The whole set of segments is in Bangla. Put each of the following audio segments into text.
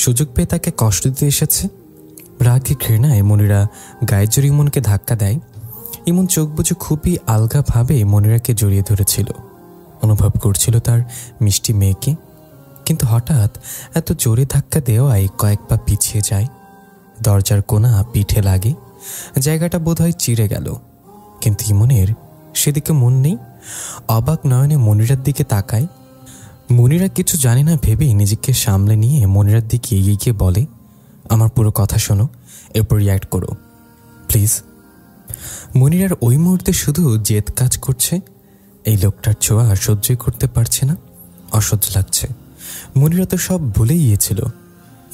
সুযোগ পেয়ে তাকে কষ্ট দিতে এসেছে। রাগে ঘৃণায় মনিরা গায়ের জোরে ইমনকে ধাক্কা দেয়। ইমন চোখ বুজে খুবই আলগাভাবে মনিরাকে জড়িয়ে ধরেছিল, অনুভব করছিল তার মিষ্টি মেয়েকে। কিন্তু হঠাৎ এত জোরে ধাক্কা দেওয়ায় কয়েক পা পিছিয়ে যায়। দরজার কোণা পিঠে লাগে, জায়গাটা বোধহয় চিড়ে গেল। কিন্তু ইমনের সেদিকে মন নেই। অবাক নয়নে মনিরার দিকে তাকায়। মনিরা কিছু জানে না ভেবেই নিজেকে সামলে নিয়ে মনিরার দিকে এগিয়ে গিয়ে বলে, আমার পুরো কথা শোনো, এরপর রিয়্যাক্ট করো প্লিজ। মনিরার ওই মুহূর্তে শুধু জেদ কাজ করছে। এই লোকটার ছোঁয়া সহ্যই করতে পারছে না, অসহ্য লাগছে। মনিরা তো সব ভুলেই গিয়েছিল।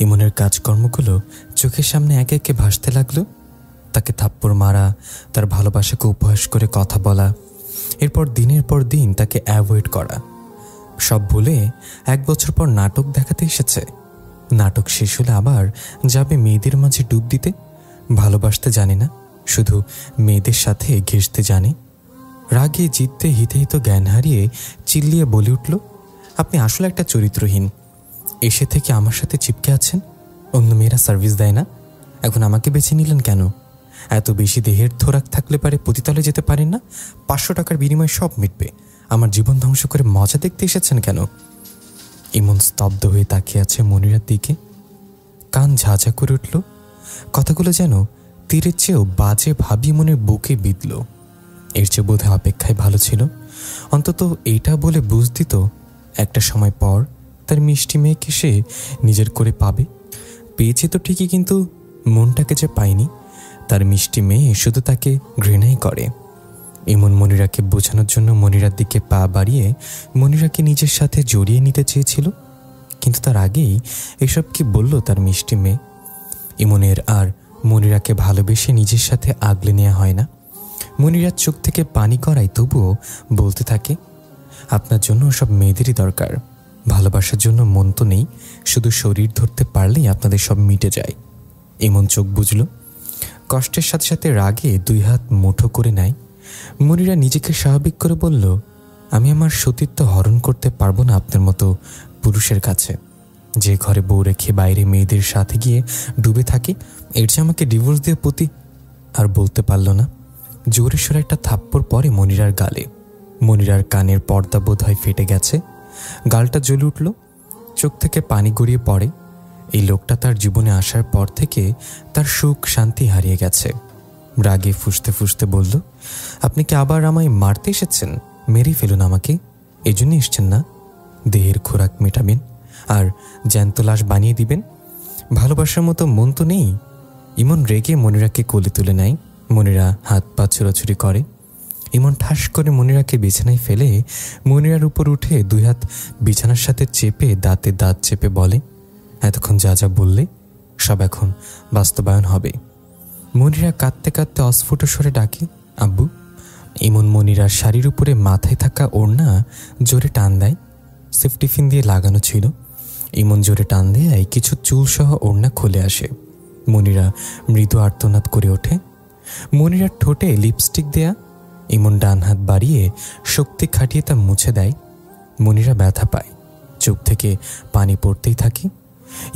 ইমনের কাজকর্মগুলো চোখের সামনে একে একে ভাসতে লাগলো। তাকে থাপ্পড় মারা, তার ভালোবাসাকে উপহাস করে কথা বলা, এরপর দিনের পর দিন তাকে অ্যাভয়েড করা, সব ভুলে 1 বছর পর নাটক দেখাতে এসেছে। নাটক শেষ হলে আবার যাবে মেয়েদের মাঝে ডুব দিতে। ভালোবাসতে জানে না, শুধু মেয়েদের সাথে ঘেঁষতে জানে। রাগে জিততে হিতে হিত জ্ঞান হারিয়ে চিল্লিয়ে বলে উঠল, আপনি আসলে একটা চরিত্রহীন। এসে থেকে আমার সাথে চিপকে আছেন। অন্য মেয়েরা সার্ভিস দেয় না, এখন আমাকে বেছে নিলেন কেন? এত বেশি দেহের থোরাক থাকলে পারে পতিতলে যেতে পারেন না? 500 টাকার বিনিময়ে সব মিটবে। আমার জীবন ধ্বংস করে মজা দেখতে এসেছেন কেন? ইমন স্তব্ধ হয়ে তাকিয়ে আছে মনিরার দিকে। কান ঝাঁঝা করে উঠল। কথাগুলো যেন তীরের চেয়েও বাজে ভাবি মনের বুকে বিঁধল। এর চেয়ে বোধহয় অপেক্ষায় ভালো ছিল। অন্তত এইটা বলে বুঝ দিত একটা সময় পর তার মিষ্টি মেয়েকে সে নিজের করে পাবে। পেয়েছে তো ঠিকই, কিন্তু মনটাকে যে পায়নি। তার মিষ্টি মেয়ে শুধু তাকে ঘৃণাই করে। ইমন মনিরাকে বোঝানোর জন্য মনিরার দিকে পা বাড়িয়ে মনিরাকে নিজের সাথে জড়িয়ে নিতে চেয়েছিল, কিন্তু তার আগেই এসব কি বলল তার মিষ্টি মেয়ে। ইমনের আর মনিরাকে ভালোবেসে নিজের সাথে আগলে নেওয়া হয় না। মনিরার চোখ থেকে পানি করায়, তবুও বলতে থাকে, আপনার জন্য সব মেয়েদেরই দরকার। ভালোবাসার জন্য মন তো নেই, শুধু শরীর ধরতে পারলেই আপনাদের সব মিটে যায়। ইমন চোখ বুঝল। কষ্টের সাথে সাথে রাগে 2 হাত মুঠো করে নেয়। মনিরা নিজেকে স্বাভাবিক করে বলল, আমি আমার সতীত্ব হরণ করতে পারবো না আপনার মতো পুরুষের কাছে, যে ঘরে বউ রেখে বাইরে মেয়েদের সাথে গিয়ে ডুবে থাকে। এর চেয়ে আমাকে ডিভোর্স দিয়ে পতি। আর বলতে পারল না। জোরে সোরে একটা থাপ্পড় পরে মনিরার গালে। মনিরার কানের পর্দা বোধ হয় ফেটে গেছে। গালটা জ্বলে উঠল, চোখ থেকে পানি গড়িয়ে পড়ে। এই লোকটা তার জীবনে আসার পর থেকে তার সুখ শান্তি হারিয়ে গেছে। রাগে ফুঁসতে ফুঁসতে বলল, আপনি কি আবার আমায় মারতে এসেছেন? মেরেই ফেলুন আমাকে। এই জন্য এসছেন না? দেহের খোরাক মেটাবেন আর জ্যান্ত লাশ বানিয়ে দিবেন? ভালোবাসার মতো মন তো নেই। ইমন রেগে মনিরাকে কোলে তুলে নেয়। মনিরা হাত পা ছোড়াছুড়ি করে। ইমন ঠাস করে মনিরাকে বিছানায় ফেলে মনিরার উপর উঠে 2 হাত বিছানার সাথে চেপে দাঁতে দাঁত চেপে বলে, এতক্ষণ যা যা বললে সব এখন বাস্তবায়ন হবে। মনিরা কাঁদতে কাঁদতে অস্ফুট স্বরে ডাকে, আব্বু। ইমন মনিরার শাড়ির উপরে মাথায় থাকা ওড়না জোরে টান দেয়। সেফটি পিন দিয়ে লাগানো ছিল। ইমন জোরে টান দেয় কিছু চুল সহ ওড়না খুলে আসে। মনিরা মৃদু আর্তনাদ করে ওঠে। মনিরার ঠোঁটে লিপস্টিক দেয়া। ইমন ডান হাত বাড়িয়ে শক্তি খাটিয়ে তা মুছে দেয়। মনিরা ব্যথা পায়, চোখ থেকে পানি পড়তেই থাকে।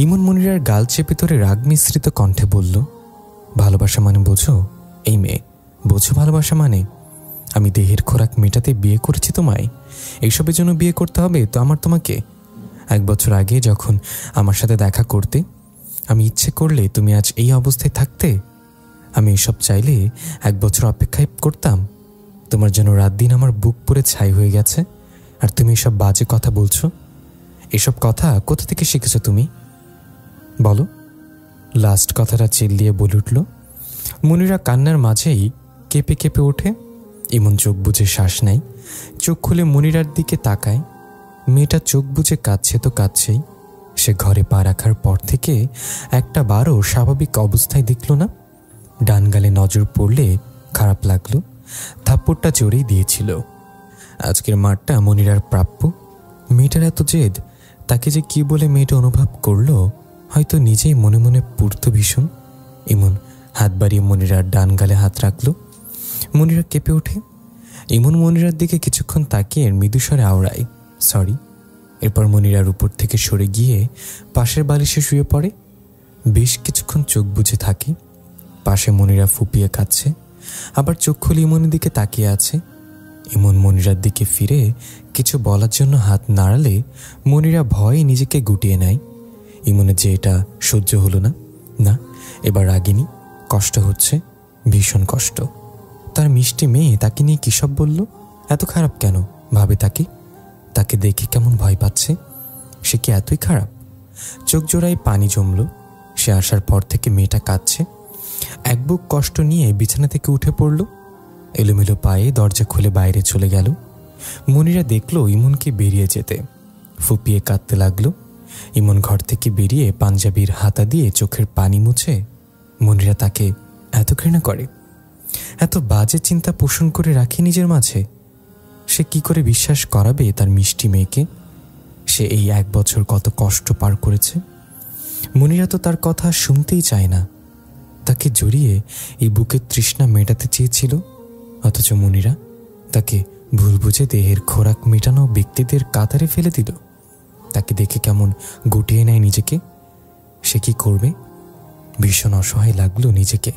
ইমন মনিরার গাল চেপে ধরে রাগ মিশ্রিত কণ্ঠে বলল, ভালোবাসা মানে বোঝো? এই মেয়ে, বোঝো ভালোবাসা মানে? আমি দেহের খোরাক মেটাতে বিয়ে করেছি তোমায়? এইসবের জন্য বিয়ে করতে হবে তো আমার তোমাকে? 1 বছর আগে যখন আমার সাথে দেখা করতে, আমি ইচ্ছে করলে তুমি আজ এই অবস্থায় থাকতে? আমি এসব চাইলে 1 বছর অপেক্ষায় করতাম? তোমার জন্য রাত দিন আমার বুক পুড়ে ছাই হয়ে গেছে, আর তুমি এসব বাজে কথা বলছো। এসব কথা কোথা থেকে শিখেছো তুমি? বলো। লাস্ট কথাটা চিল্লিয়ে বলে উঠল। মনিরা কান্নার মাঝেই কেঁপে কেঁপে ওঠে। ইমন চোখ বুজে শ্বাস নেয়। চোখ খুলে মনিরার দিকে তাকায়। মেয়েটা চোখ বুজে কাঁদছে তো কাঁদছেই। সে ঘরে পা রাখার পর থেকে একটা বারও স্বাভাবিক অবস্থায় দেখল না। ডান গালে নজর পড়লে খারাপ লাগলো। থাপ্পড়টা জোরেই দিয়েছিল। আজকের মারটা মনিরার প্রাপ্য। মেয়েটার এত জেদ, তাকে যে কি বলে মেয়েটা অনুভব করলো হয়তো নিজেই মনে মনে পুড়ত ভীষণ। ইমন হাত বাড়িয়ে মনিরার ডান গালে হাত রাখল। মনিরা কেঁপে ওঠে। ইমন মনিরার দিকে কিছুক্ষণ তাকিয়ে মৃদুস্বরে আওড়ায়, সরি। এরপর মনিরার উপর থেকে সরে গিয়ে পাশের বালিশে শুয়ে পড়ে। বেশ কিছুক্ষণ চোখ বুজে থাকে। পাশে মনিরা ফুপিয়ে কাঁদছে, আবার চোখ খুলে ইমনের দিকে তাকিয়ে আছে। ইমন মনিরার দিকে ফিরে কিছু বলার জন্য হাত নাড়ালে মনিরা ভয়ে নিজেকে গুটিয়ে নেয়। ইমনের যে এটা সহ্য হলো না। না, এবার রাগিনী, কষ্ট হচ্ছে, ভীষণ কষ্ট। তার মিষ্টি মেয়ে তাকে নিয়ে কী সব বলল, এত খারাপ কেন ভাবে তাকে দেখে কেমন ভয় পাচ্ছে। সে কি এতই খারাপ? চোখ জোড়ায় পানি জমল। সে আসার পর থেকে মেয়েটা কাঁদছে। এক বুক কষ্ট নিয়ে বিছানা থেকে উঠে পড়ল। এলোমেলো পায়ে দরজা খুলে বাইরে চলে গেল। মনিরা দেখল ইমনকে বেরিয়ে যেতে। ফুপিয়ে কাঁদতে লাগলো। ইমন ঘর থেকে বেরিয়ে পাঞ্জাবির হাতা দিয়ে চোখের পানি মুছে। মনিরা তাকে এত ঘৃণা করে, এত বাজে চিন্তা পোষণ করে রাখে নিজের মাঝে। সে কি করে বিশ্বাস করাবে তার মিষ্টি মেয়েকে? সে এই 1 বছর কত কষ্ট পার করেছে। মনিরা তো তার কথা শুনতেই চায় না। তাকে জড়িয়ে এই বুকের তৃষ্ণা মেটাতে চেয়েছিল, অথচ মনিরা তাকে ভুল বুঝে দেহের খোরাক মেটানো ব্যক্তিদের কাতারে ফেলে দিল। তাকে দেখে কেমন গুটিয়ে নেয় নিজেকে। সে কি করবে? ভীষণ অসহায় লাগলো নিজেকে।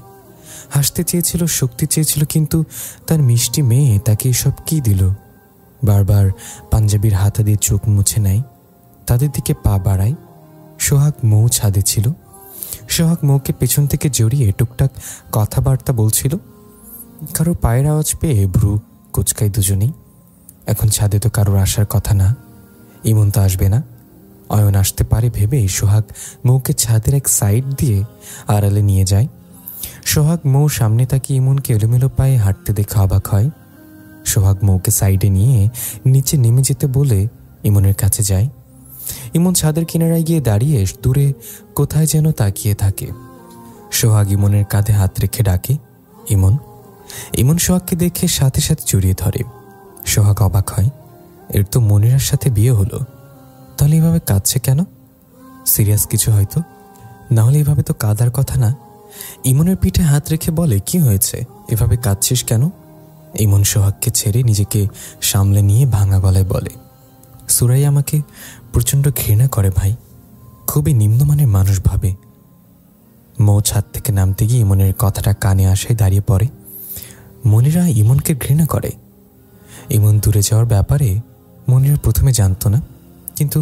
হাসতে চেয়েছিল, শক্তি চেয়েছিল, কিন্তু তার মিষ্টি মেয়ে তাকে এসব কি দিল? বারবার পাঞ্জাবির হাতা দিয়ে চোখ মুছে নেয়, তাদের দিকে পা বাড়ায়। সোহাগ মৌ ছাদে ছিল। সোহাগ মৌকে পেছন থেকে জড়িয়ে টুকটাক কথাবার্তা বলছিল। কারো পায়ের আওয়াজ পেয়ে ভ্রু কুচকায় দুজনেই। এখন ছাদে তো কারোর আসার কথা না। ইমন তো আসবে না, অয়ন আসতে পারে ভেবে সোহাগ মৌকে ছাদের এক সাইড দিয়ে আড়ালে নিয়ে যায়। সোহাগ মৌ সামনে তাকিয়ে ইমনকে এলোমেলো পায়ে হাঁটতে দেখে অবাক হয়। সোহাগ মৌকে সাইডে নিয়ে নিচে নেমে যেতে বলে ইমনের কাছে যায়। ইমন ছাদের কিনারায় গিয়ে দাঁড়িয়ে দূরে কোথায় যেন তাকিয়ে থাকে। সোহাগ ইমনের কাঁধে হাত রেখে ডাকে, ইমন। ইমন সোহাগকে দেখে সাথে সাথে জড়িয়ে ধরে। সোহাগ অবাক হয়, এর তো মনিরার সাথে বিয়ে হলো, তাহলে এভাবে কাঁদছে কেন? সিরিয়াস কিছু হয়তো, নাহলে এভাবে তো কাঁদার কথা না। ইমনের পিঠে হাত রেখে বলে, কি হয়েছে, এভাবে কাঁদছিস কেন? ইমন সোহাগকে ছেড়ে নিজেকে সামলে নিয়ে ভাঙা গলায় বলে, সুরাই আমাকে প্রচণ্ড ঘৃণা করে ভাই, খুবই নিম্নমানের মানুষ ভাবে। মৌ ছাদ থেকে নামতে গিয়ে ইমনের কথাটা কানে আসে, দাঁড়িয়ে পড়ে। মনিরা ইমনকে ঘৃণা করে? ইমন দূরে যাওয়ার ব্যাপারে মনিরা প্রথমে জানতো না, কিন্তু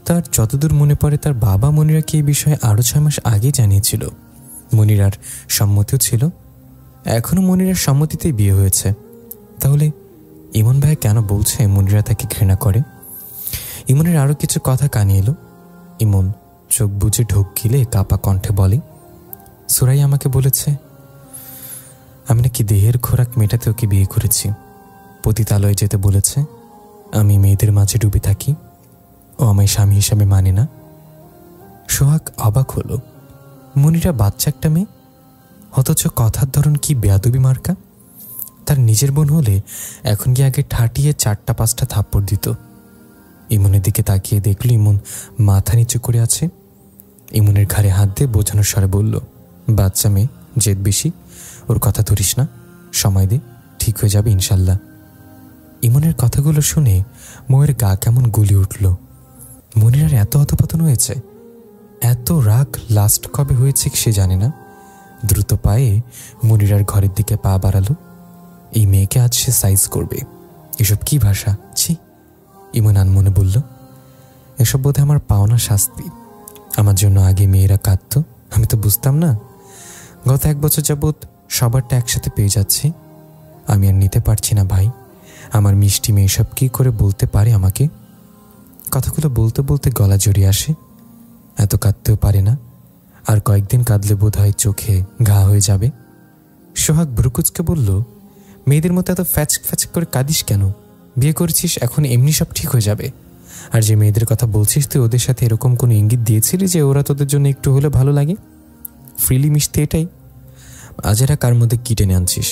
তার যতদূর মনে পড়ে তার বাবা মনিরাকে এই বিষয়ে আরও 6 মাস আগে জানিয়েছিল। মনিরার সম্মতিও ছিল। এখনও মনিরার সম্মতিতেই বিয়ে হয়েছে। তাহলে ইমন ভাই কেন বলছে মনিরা তাকে ঘৃণা করে? ইমনের আরও কিছু কথা কানে এলো। ইমন চোখ বুজে ঢোক গিলে কাপা কণ্ঠে বলে, সুরাই আমাকে বলেছে আমি নাকি দেহের খোরাক মেটাতে ওকে বিয়ে করেছি। পতিতালয়ে যেতে বলেছে। আমি মেয়েদের মাঝে ডুবে থাকি, ও আমায় স্বামী হিসাবে মানে না। সোহাগ অবাক হলো। মনিরা বাচ্চা একটা মেয়ে, অথচ কথার ধরন কি বেয়াদবি মার্কা। তার নিজের বোন হলে এখন কি আগে ঠাটিয়ে 4-5টা থাপ্পড় দিত। ইমনের দিকে তাকিয়ে দেখল ইমন মাথা নিচু করে আছে। ইমনের ঘাড়ে হাত দিয়ে বোঝানোর স্বরে বলল, বাচ্চা মেয়ে, জেদ বেশি, ওর কথা ধরিস না, সময় দে, ঠিক হয়ে যাবে ইনশাল্লাহ। ইমনের কথাগুলো শুনে মৌয়ের গা কেমন গুলি উঠল। মনিরার এত অধপতন হয়েছে, এত রাগ লাস্ট কবে হয়েছে সে জানে না। দ্রুত পায়ে মনিরার ঘরের দিকে পা বাড়ালো। এই মেয়েকে আজ সে সাইজ করবে। এসব কি ভাষা, ছি। ইমন আনমনে বলল, এসব বোধ আমার পাওনা শাস্তি। আমার জন্য আগে মেয়েরা কাঁদত, আমি তো বুঝতাম না। গত 1 বছর যাবৎ সবারটা একসাথে পেয়ে যাচ্ছি। আমি আর নিতে পারছি না ভাই। আমার মিষ্টি মেয়ে সব কি করে বলতে পারে আমাকে? কথাগুলো বলতে বলতে গলা জড়িয়ে আসে। এত কাঁদতেও পারে না। আর কয়েকদিন কাঁদলে বোধ হয় চোখে ঘা হয়ে যাবে। সোহাগ ভ্রুকুচকে বলল, মেয়েদের মতো এত ফ্যাচক ফ্যাচক করে কাঁদিস কেন? বিয়ে করেছিস, এখন এমনি সব ঠিক হয়ে যাবে। আর যে মেয়েদের কথা বলছিস তুই ওদের সাথে এরকম কোনো ইঙ্গিত দিয়েছিলি যে ওরা তোদের জন্য একটু হলে ভালো লাগে? ফ্রিলি মিশতে এটাই। আজেরা কার মধ্যে কি টেনে আনছিস?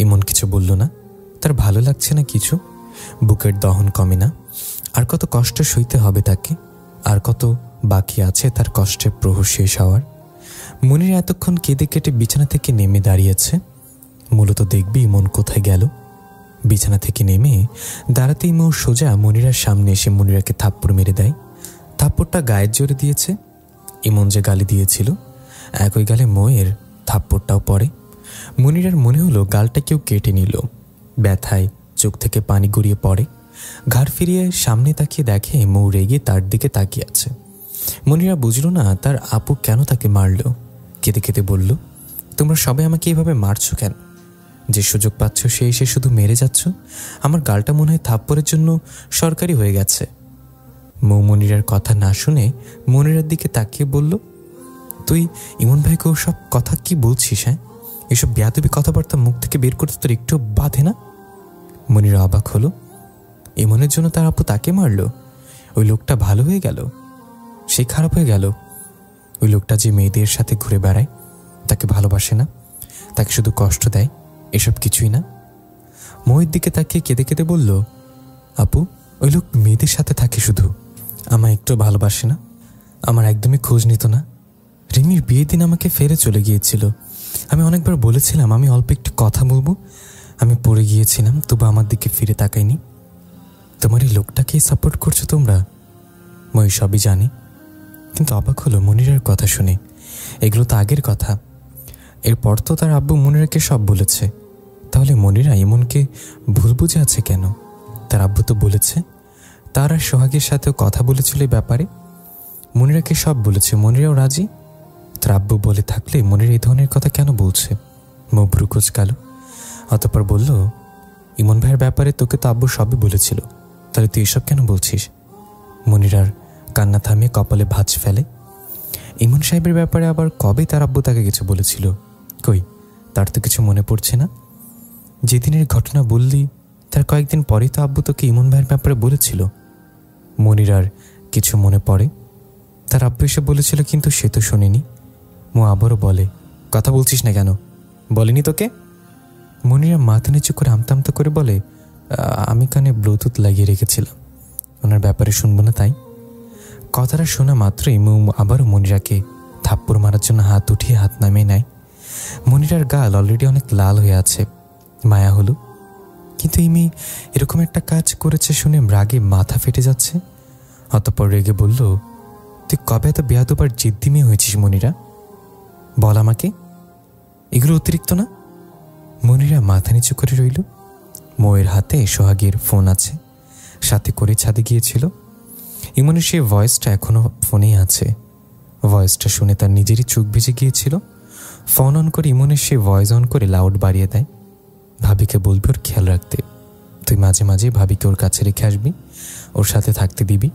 এমন কিছু বলল না। তার ভালো লাগছে না কিছু, বুকের দহন কমে না। আর কত কষ্ট সইতে হবে তাকে, আর কত বাকি আছে তার কষ্টের প্রহর শেষ হওয়ার। মনিরা এতক্ষণ কেঁদে কেটে বিছানা থেকে নেমে দাঁড়িয়েছে। মূলত দেখবি মন কোথায় গেল। বিছানা থেকে নেমে দাঁড়াতেই মৌ সোজা মনিরার সামনে এসে মনিরাকে থাপ্পড় মেরে দেয়। থাপ্পড়টা গায়ের জোরে দিয়েছে। ইমন যে গালি দিয়েছিল একই গালে মৌয়ের থাপ্পড়টাও পড়ে। মনিরার মনে হলো গালটা কেউ কেটে নিল। ব্যথায় চোখ থেকে পানি গড়িয়ে পড়ে। ঘাড় ফিরিয়ে সামনে তাকিয়ে দেখে মৌ রেগে তার দিকে তাকিয়ে আছে। মনিরা বুঝল না তার আপু কেন তাকে মারল। কেঁদে কেঁদে বলল, তোমরা সবাই আমাকে এইভাবে মারছো কেন? যে সুযোগ পাচ্ছ সে এসে শুধু মেরে যাচ্ছ। আমার গালটা মনে হয় থাপ্পড়ের জন্য সরকারি হয়ে গেছে। মৌ মনিরার কথা না শুনে মনিরার দিকে তাকিয়ে বলল, তুই ইমন ভাইকে সব কথা কি বলছিস? হ্যাঁ, এসব বেয়াদবি কথাবার্তা মুখ থেকে বের করতে তোর একটু বাধে না? মনিরা অবাক হলো। ইমনের জন্য তার আপু তাকে মারল? ওই লোকটা ভালো হয়ে গেল? সে খারাপ হয়ে গেল? ওই লোকটা যে মেয়েদের সাথে ঘুরে বেড়ায়, তাকে ভালোবাসে না, তাকে শুধু কষ্ট দেয়, এসব কিছুই না? মৌয়ের দিকে তাকিয়ে কেঁদে কেঁদে বলল, আপু ওই লোক মেয়েদের সাথে থাকে শুধু, আমায় একটু ভালোবাসে না, আমার একদমই খোঁজ নিত না। রিমির বিয়ের দিন আমাকে ফেলে চলে গিয়েছিল। আমি অনেকবার বলেছিলাম আমি অল্প একটু কথা বলবো, আমি পড়ে গিয়েছিলাম, তবু আমার দিকে ফিরে তাকাইনি। তোমার এই লোকটাকেই সাপোর্ট করছো তোমরা? মই সবই জানি, কিন্তু অবাক হলো মনিরার কথা শুনে। এগুলো তো আগের কথা। এরপর তো তার আব্বু মনিরাকে সব বলেছে। তাহলে মনিরা ইমনকে ভুল বুঝে আছে কেন? তার আব্বু তো বলেছে, তার আর সোহাগের সাথেও কথা বলেছিল এই ব্যাপারে। মনিরাকে সব বলেছে, মনিরাও রাজি। তার আব্বু বলে থাকলে মনিরা এই ধরনের কথা কেন বলছে? মৌ ভ্রু কুঁচকাল। অতঃপর বলল, ইমন ভাইয়ের ব্যাপারে তোকে তো আব্বু সবই বলেছিল, তাহলে তুই এসব কেন বলছিস? মনিরার কান্না থামিয়ে কপালে ভাঁজ ফেলে। ইমন সাহেবের ব্যাপারে আবার কবে তার আব্বু তাকে কিছু বলেছিল? কই, তার তো কিছু মনে পড়ছে না। যেদিনের ঘটনা বললি তার কয়েকদিন পরেই তো আব্বু তোকে ইমন ভাইয়ের ব্যাপারে বলেছিল। মনিরার কিছু মনে পড়ে। তার আব্বু এসে বলেছিল, কিন্তু সে তো শোনেনি। মো আবারও বলে, কথা বলছিস না কেন? বলেনি তোকে? মনিরা মাথা নিচু করে আমতা আমতা করে বলে, আমি কানে ব্লুটুথ লাগিয়ে রেখেছিলাম, ওনার ব্যাপারে শুনবো না তাই। কথাটা শোনা মাত্রই মৌ আবারও মনিরাকে থাপ্পড় মারার জন্য হাত উঠিয়ে হাত নামিয়ে নেয়। মনিরার গাল অলরেডি অনেক লাল হয়ে আছে। মায়া হলো, কিন্তু এই মেয়ে এরকম একটা কাজ করেছে শুনে রাগে মাথা ফেটে যাচ্ছে। অতঃপর রেগে বলল, তুই কবে এত বেয়াদব আর জিদ্দি মেয়ে হয়েছিস মনিরা? বল আমাকে, এগুলো অতিরিক্ত না? মনিরা মাথা নিচু করে রইল। মৌয়ের হাতে সোহাগের ফোন আছে, সাথে করে ছাদে গিয়েছিল। ইমনের সেই ভয়েসটা এখনো ফোনেই আছে। ভয়েসটা শুনে তার নিজেরই চোখ ভিজে গিয়েছিল। ফোন অন করে ইমনের সেই ভয়েস অন করে লাউড বাড়িয়ে দেয়। ভাবিকে বলবি ওর খেয়াল রাখতে, তুই মাঝে মাঝে ভাবিকে ওর কাছে রেখে আসবি, ওর সাথে থাকতে দিবি।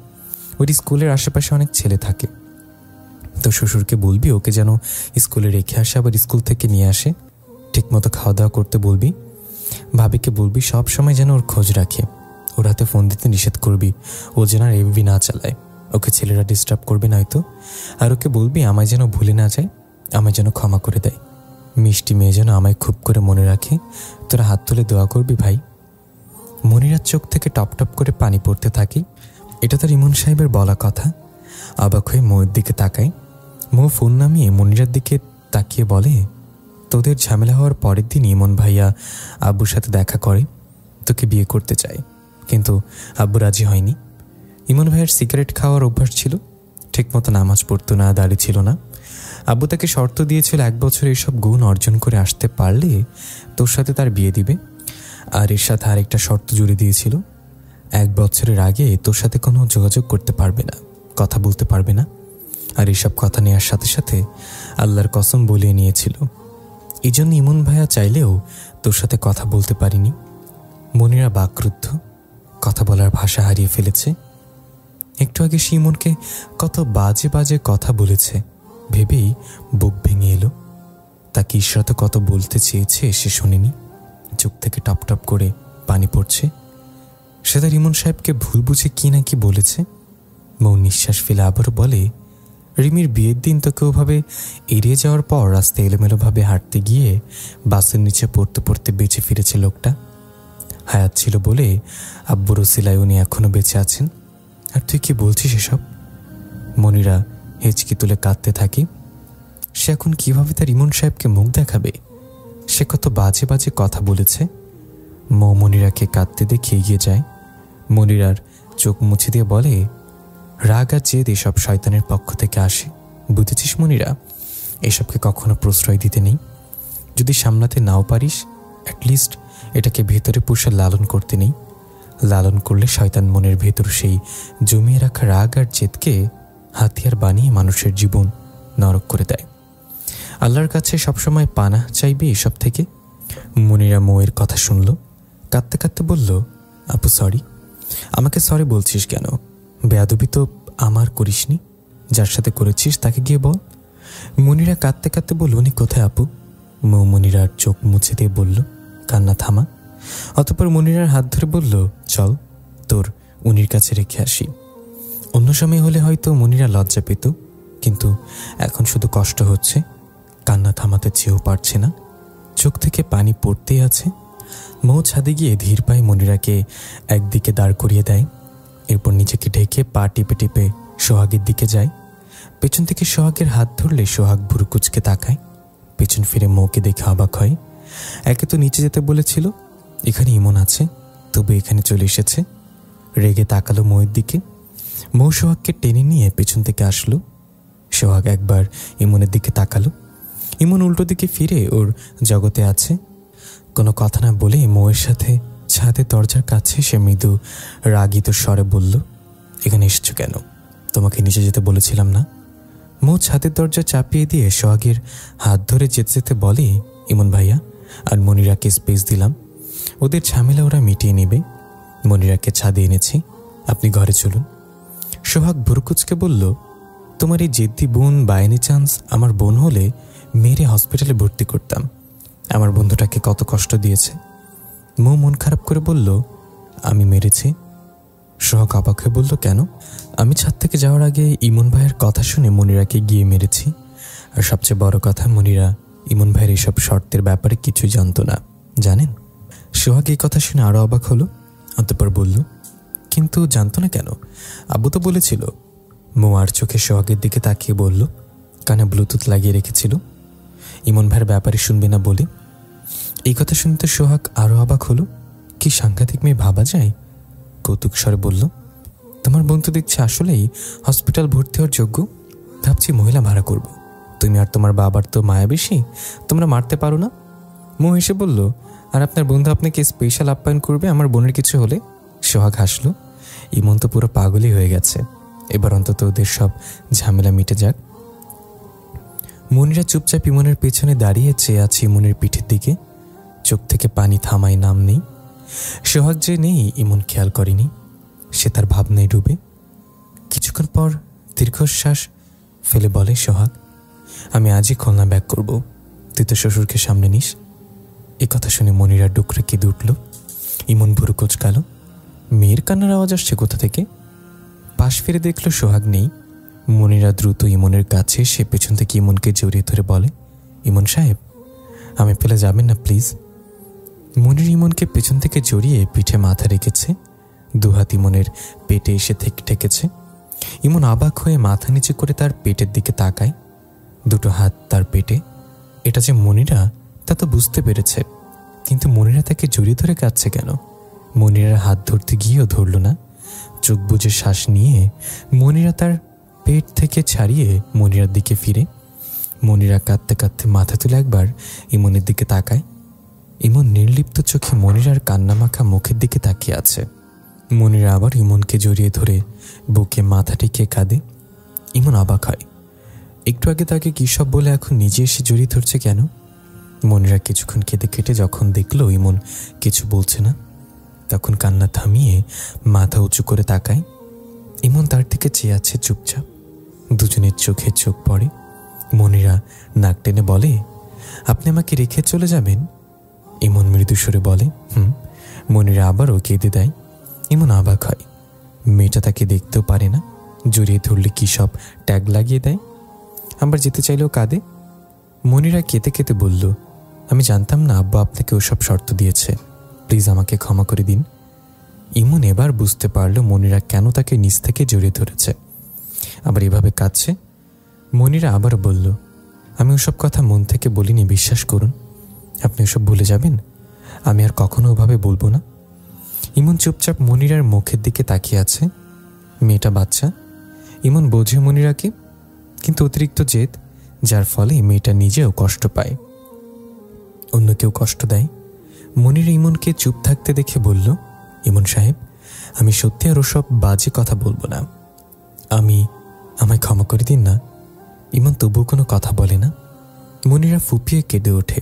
ওই স্কুলের আশেপাশে অনেক ছেলে থাকে, তো শ্বশুরকে বলবি ওকে যেন স্কুলে রেখে আসে, আবার স্কুল থেকে নিয়ে আসে। ঠিক মতো খাওয়া দাওয়া করতে বলবি। ভাবিকে বলবি সব সময় যেন ওর খোঁজ রাখে। ওর হাতে ফোন দিতে নিষেধ করবি, ও যেন আর এফবি না চালায়, ওকে ছেলেরা ডিস্টার্ব করবে নয়তো। আর ওকে বলবি আমায় যেন ভুলে না যায়, আমায় যেন ক্ষমা করে দেয়। মিষ্টি মেয়ে যেন আমায় খুব করে মনে রাখে। তোরা হাত তুলে দোয়া করবি ভাই। মনিরার চোখ থেকে টপ টপ করে পানি পড়তে থাকে। এটা তার ইমন সাহেবের বলা কথা। অবাক হয়ে মৌয়ের দিকে তাকায়। মৌ ফোন নামিয়ে মনিরার দিকে তাকিয়ে বলে, তোদের ঝামেলা হওয়ার পরের দিন ইমন ভাইয়া আব্বুর সাথে দেখা করে, তোকে বিয়ে করতে চায়, কিন্তু আব্বু রাজি হয়নি। ইমন ভাইয়ের সিগারেট খাওয়ার অভ্যাস ছিল, ঠিকমতো নামাজ পড়তো না, দাড়ি ছিল না। আব্বু তাকে শর্ত দিয়েছিল 1 বছর এইসব গুণ অর্জন করে আসতে পারলে তোর সাথে তার বিয়ে দিবে। আর এর সাথে আরেকটা শর্ত জুড়ে দিয়েছিল, 1 বছরের আগে তোর সাথে কোনো যোগাযোগ করতে পারবে না, কথা বলতে পারবে না। আর এসব কথা নেওয়ার সাথে সাথে আল্লাহর কসম বলিয়ে নিয়েছিল। এই জন্য ইমন ভাইয়া চাইলেও তোর সাথে কথা বলতে পারিনি। মনিরা বাকরুদ্ধ, কথা বলার ভাষা হারিয়ে ফেলেছে। একটু আগে সে ইমনকে কত বাজে বাজে কথা বলেছে ভেবেই বুক ভেঙে এলো। তাকে ইশরাতে কত বলতে চেয়েছে সে শোনেনি। চোখ থেকে টপ টপ করে পানি পড়ছে। সে তার ইমন সাহেবকে ভুল বুঝে কি না কি বলেছে। মৌ নিঃশ্বাস ফেলে আবারও বলে, রিমির বিয়ের দিন তোকে ওভাবে এড়িয়ে যাওয়ার পর রাস্তায় এলোমেলোভাবে হাঁটতে গিয়ে বাসের নিচে পড়তে পড়তে বেঁচে ফিরেছে লোকটা। হায়াত ছিল বলে আব্বুর ওসিলায় উনি এখনো বেঁচে আছেন। আর তুই কি বলছিস এসব? মনিরা হেঁচকি তুলে কাঁদতে থাকে। সে এখন কিভাবে তার ইমন সাহেবকে মুখ দেখাবে? সে কত বাজে বাজে কথা বলেছে। মৌ মনিরাকে কাঁদতে দেখে এগিয়ে যায়। মনিরার চোখ মুছে দিয়ে বলে, রাগ আর জেদ এসব শয়তানের পক্ষ থেকে আসে, বুঝেছিস মনিরা? এসবকে কখনো প্রশ্রয় দিতে নেই। যদি সামলাতে নাও পারিস, অ্যাটলিস্ট এটাকে ভেতরে পুষে লালন করতে নেই। লালন করলে শয়তান মনের ভেতর সেই জমিয়ে রাখা রাগ আর জেদকে হাতিয়ার বানিয়ে মানুষের জীবন নরক করে দেয়। আল্লাহর কাছে সবসময় পানাহ চাইবে এসব থেকে। মনিরা মৌয়ের কথা শুনল, কাঁদতে কাঁদতে বলল, আপু সরি। আমাকে সরি বলছিস কেন? বেয়াদবি তো আমার করিসনি, যার সাথে করেছিস তাকে গিয়ে বল। মনিরা কাঁদতে কাঁদতে বলল, উনি কোথায় আপু? মৌ মনিরার চোখ মুছে দিয়ে বলল, কান্না থামা। অতঃপর মনিরার হাত ধরে বলল, চল তোর উনির কাছে রেখে আসি। অন্য সময় হলে হয়তো মনিরা লজ্জা পেত, কিন্তু এখন শুধু কষ্ট হচ্ছে, কান্না থামাতে চেয়েও পারছে না, চোখ থেকে পানি পড়তেই আছে। মৌ ছাদে গিয়ে ধীর পায়ে মনিরাকে একদিকে দাঁড় করিয়ে দেয়, এরপর নিজেকে ঢেকে পা টিপে টিপে সোহাগের দিকে যায়। পেছন থেকে সোহাগের হাত ধরলে সোহাগ ভুরু কুচকে তাকায়, পেছন ফিরে মৌকে দেখে অবাক হয়। একে তো নিচে যেতে বলেছিল, এখানে ইমন আছে, তবু এখানে চলে এসেছে। রেগে তাকালো মৌয়ের দিকে। মৌ সোহাগকে টেনে নিয়ে পেছন থেকে আসলো। সোহাগ একবার ইমনের দিকে তাকালো। ইমন উল্টো দিকে ফিরে ওর জগতে আছে। কোনো কথা না বলে মৌয়ের সাথে ছাদে দরজার কাছে সে মৃদু রাগিত স্বরে বলল, এখানে এসেছো কেন? তোমাকে নিচে যেতে বলেছিলাম না? মৌ ছাদের দরজা চাপিয়ে দিয়ে সোহাগের হাত ধরে যেতে যেতে বলে, ইমন ভাইয়া আর মনিরাকে স্পেস দিলাম, ওদের ঝামেলা ওরা মিটিয়ে নেবে। মনিরাকে ছাদে এনেছি, আপনি ঘরে চলুন। সোহাগ ভুরুকুচকে বলল, তোমার এই জেদ্দি বোন বাই এনি চান্স আমার বোন হলে মেরে হসপিটালে ভর্তি করতাম। আমার বন্ধুটাকে কত কষ্ট দিয়েছে। মৌ মন খারাপ করে বলল, আমি মেরেছি? সোহাগ অবাক হয়ে বলল, কেন? আমি ছাদ থেকে যাওয়ার আগে ইমন ভাইয়ের কথা শুনে মনিরাকে গিয়ে মেরেছি। আর সবচেয়ে বড় কথা, মনিরা ইমন ভাইয়ের এইসব শর্তের ব্যাপারে কিছুই জানত না, জানেন? সোহাগ এই কথা শুনে আরো অবাক হলো। অতঃপর বলল, কিন্তু জানতো না কেন? আব্বু তো বলেছিল। মৌ আর চোখে সোহাগের দিকে তাকিয়ে বলল, কানে ব্লুটুথ লাগিয়ে রেখেছিল, ইমন ভাইয়ের ব্যাপারে শুনবে না বলে। এই কথা শুনতে সোহাগ আরো অবাক হলো। কি সাংঘাতিক মেয়ে ভাবা যায়। কৌতুক স্বরে বলল, তোমার বন্ধু দেখছি আসলেই হসপিটাল ভর্তি হওয়ার যোগ্য। ভাবছি মহিলা ভাড়া করব। তুমি আর তোমার বাবার তো মায়া বেশি, তোমরা মারতে পারো না। মৌ হেসে বলল, আর আপনার বন্ধু আপনাকে স্পেশাল আপ্যায়ন করবে আমার বোনের কিছু হলে? সোহাগ হাসলো। ইমন তো পুরো পাগলই হয়ে গেছে, এবার অন্তত ওদের সব ঝামেলা মিটে যাক। মনিরা চুপচাপ ইমনের পেছনে দাঁড়িয়ে চেয়ে আছে ইমনের পিঠের দিকে, চোখ থেকে পানি থামায় নাম নেই। সোহাগ যে নেই ইমন খেয়াল করেনি, সে তার ভাবনায় ডুবে। কিছুক্ষণ পর দীর্ঘশ্বাস ফেলে বলে সোহাগ, আমি আজই খুলনা ব্যাক করব, তুই তো শ্বশুরকে সামনে নিস। এ কথা শুনে মনিরা ডুকরে কেঁদে উঠল। ইমন ভুরু কুচকালো, মেয়ের কান্নার আওয়াজ আসছে কোথা থেকে। পাশ ফিরে দেখলো সোহাগ নেই। মনিরা দ্রুত ইমনের কাছে সে পেছন থেকে ইমনকে জড়িয়ে ধরে বলে, ইমন সাহেব আমি ফেলে যাবেন না প্লিজ। মনির ইমনকে পেছন থেকে জড়িয়ে পিঠে মাথা রেখেছে, দুহাত ইমনের পেটে এসে ঠেকেছে। ইমন অবাক হয়ে মাথা নিচে করে তার পেটের দিকে তাকায়, দুটো হাত তার পেটে। এটা যে মনিরা তা তো বুঝতে পেরেছে, কিন্তু মনিরা তাকে জড়িয়ে ধরে কাঁদছে কেন? মনিরার হাত ধরতে গিয়েও ধরল না। চোখ বুজে শ্বাস নিয়ে মনিরা তার পেট থেকে ছাড়িয়ে মনিরার দিকে ফিরে। মনিরা কাঁদতে কাঁদতে মাথা তুলে একবার ইমনের দিকে তাকায়। ইমন নির্লিপ্ত চোখে মনিরার কান্নামাখা মুখের দিকে তাকিয়ে আছে। মনিরা আবার ইমনকে জড়িয়ে ধরে বুকে মাথা টেকিয়ে কাঁদে। ইমন অবাক হয়, একটু আগে তাকে কী সব বলে এখন নিজে এসে জড়িয়ে ধরছে কেন? মনিরা কিছুক্ষণ কেঁদে কেটে যখন দেখলো ইমন কিছু বলছে না, তখন কান্না থামিয়ে মাথা উঁচু করে তাকায়। ইমন তার দিকে চেয়ে আছে চুপচাপ। দুজনের চোখে চোখ পড়ে। মনিরা নাক টেনে বলে, আপনি আমাকে রেখে চলে যাবেন? ইমন মৃদু সুরে বলে, মনিরা আবারও কেঁদে দেয়। ইমন অবাক হয়, মেয়েটা তাকে দেখতেও পারে না, জড়িয়ে ধরলে কী সব ট্যাগ লাগিয়ে দেয়। আবার যেতে চাইলেও কাঁদে। মনিরা কেঁদে কেঁদে বলল, আমি জানতাম না আব্বা আপনাকে ওসব শর্ত দিয়েছে, প্লিজ আমাকে ক্ষমা করে দিন। ইমন এবার বুঝতে পারলো মনিরা কেন তাকে নিচ থেকে জড়িয়ে ধরেছে, আবার এভাবে কাঁদছে। মনিরা আবার বলল, আমি ওসব কথা মন থেকে বলিনি, বিশ্বাস করুন। আপনি ওসব ভুলে যাবেন, আমি আর কখনো ওভাবে বলবো না। ইমন চুপচাপ মনিরার মুখের দিকে তাকিয়ে আছে। মেয়েটা বাচ্চা, ইমন বোঝে মনিরাকে, কিন্তু অতিরিক্ত জেদ, যার ফলে মেয়েটা নিজেও কষ্ট পায়, অন্য কেউ কষ্ট দেয়। মনির ইমনকে চুপ থাকতে দেখে বলল, ইমন সাহেব, আমি সত্যি আর ওসব বাজে কথা বলবো না। আমায় ক্ষমা করে দিন না। ইমন তবুও কোনো কথা বলে না। মনিরা ফুপিয়ে কেঁদে ওঠে।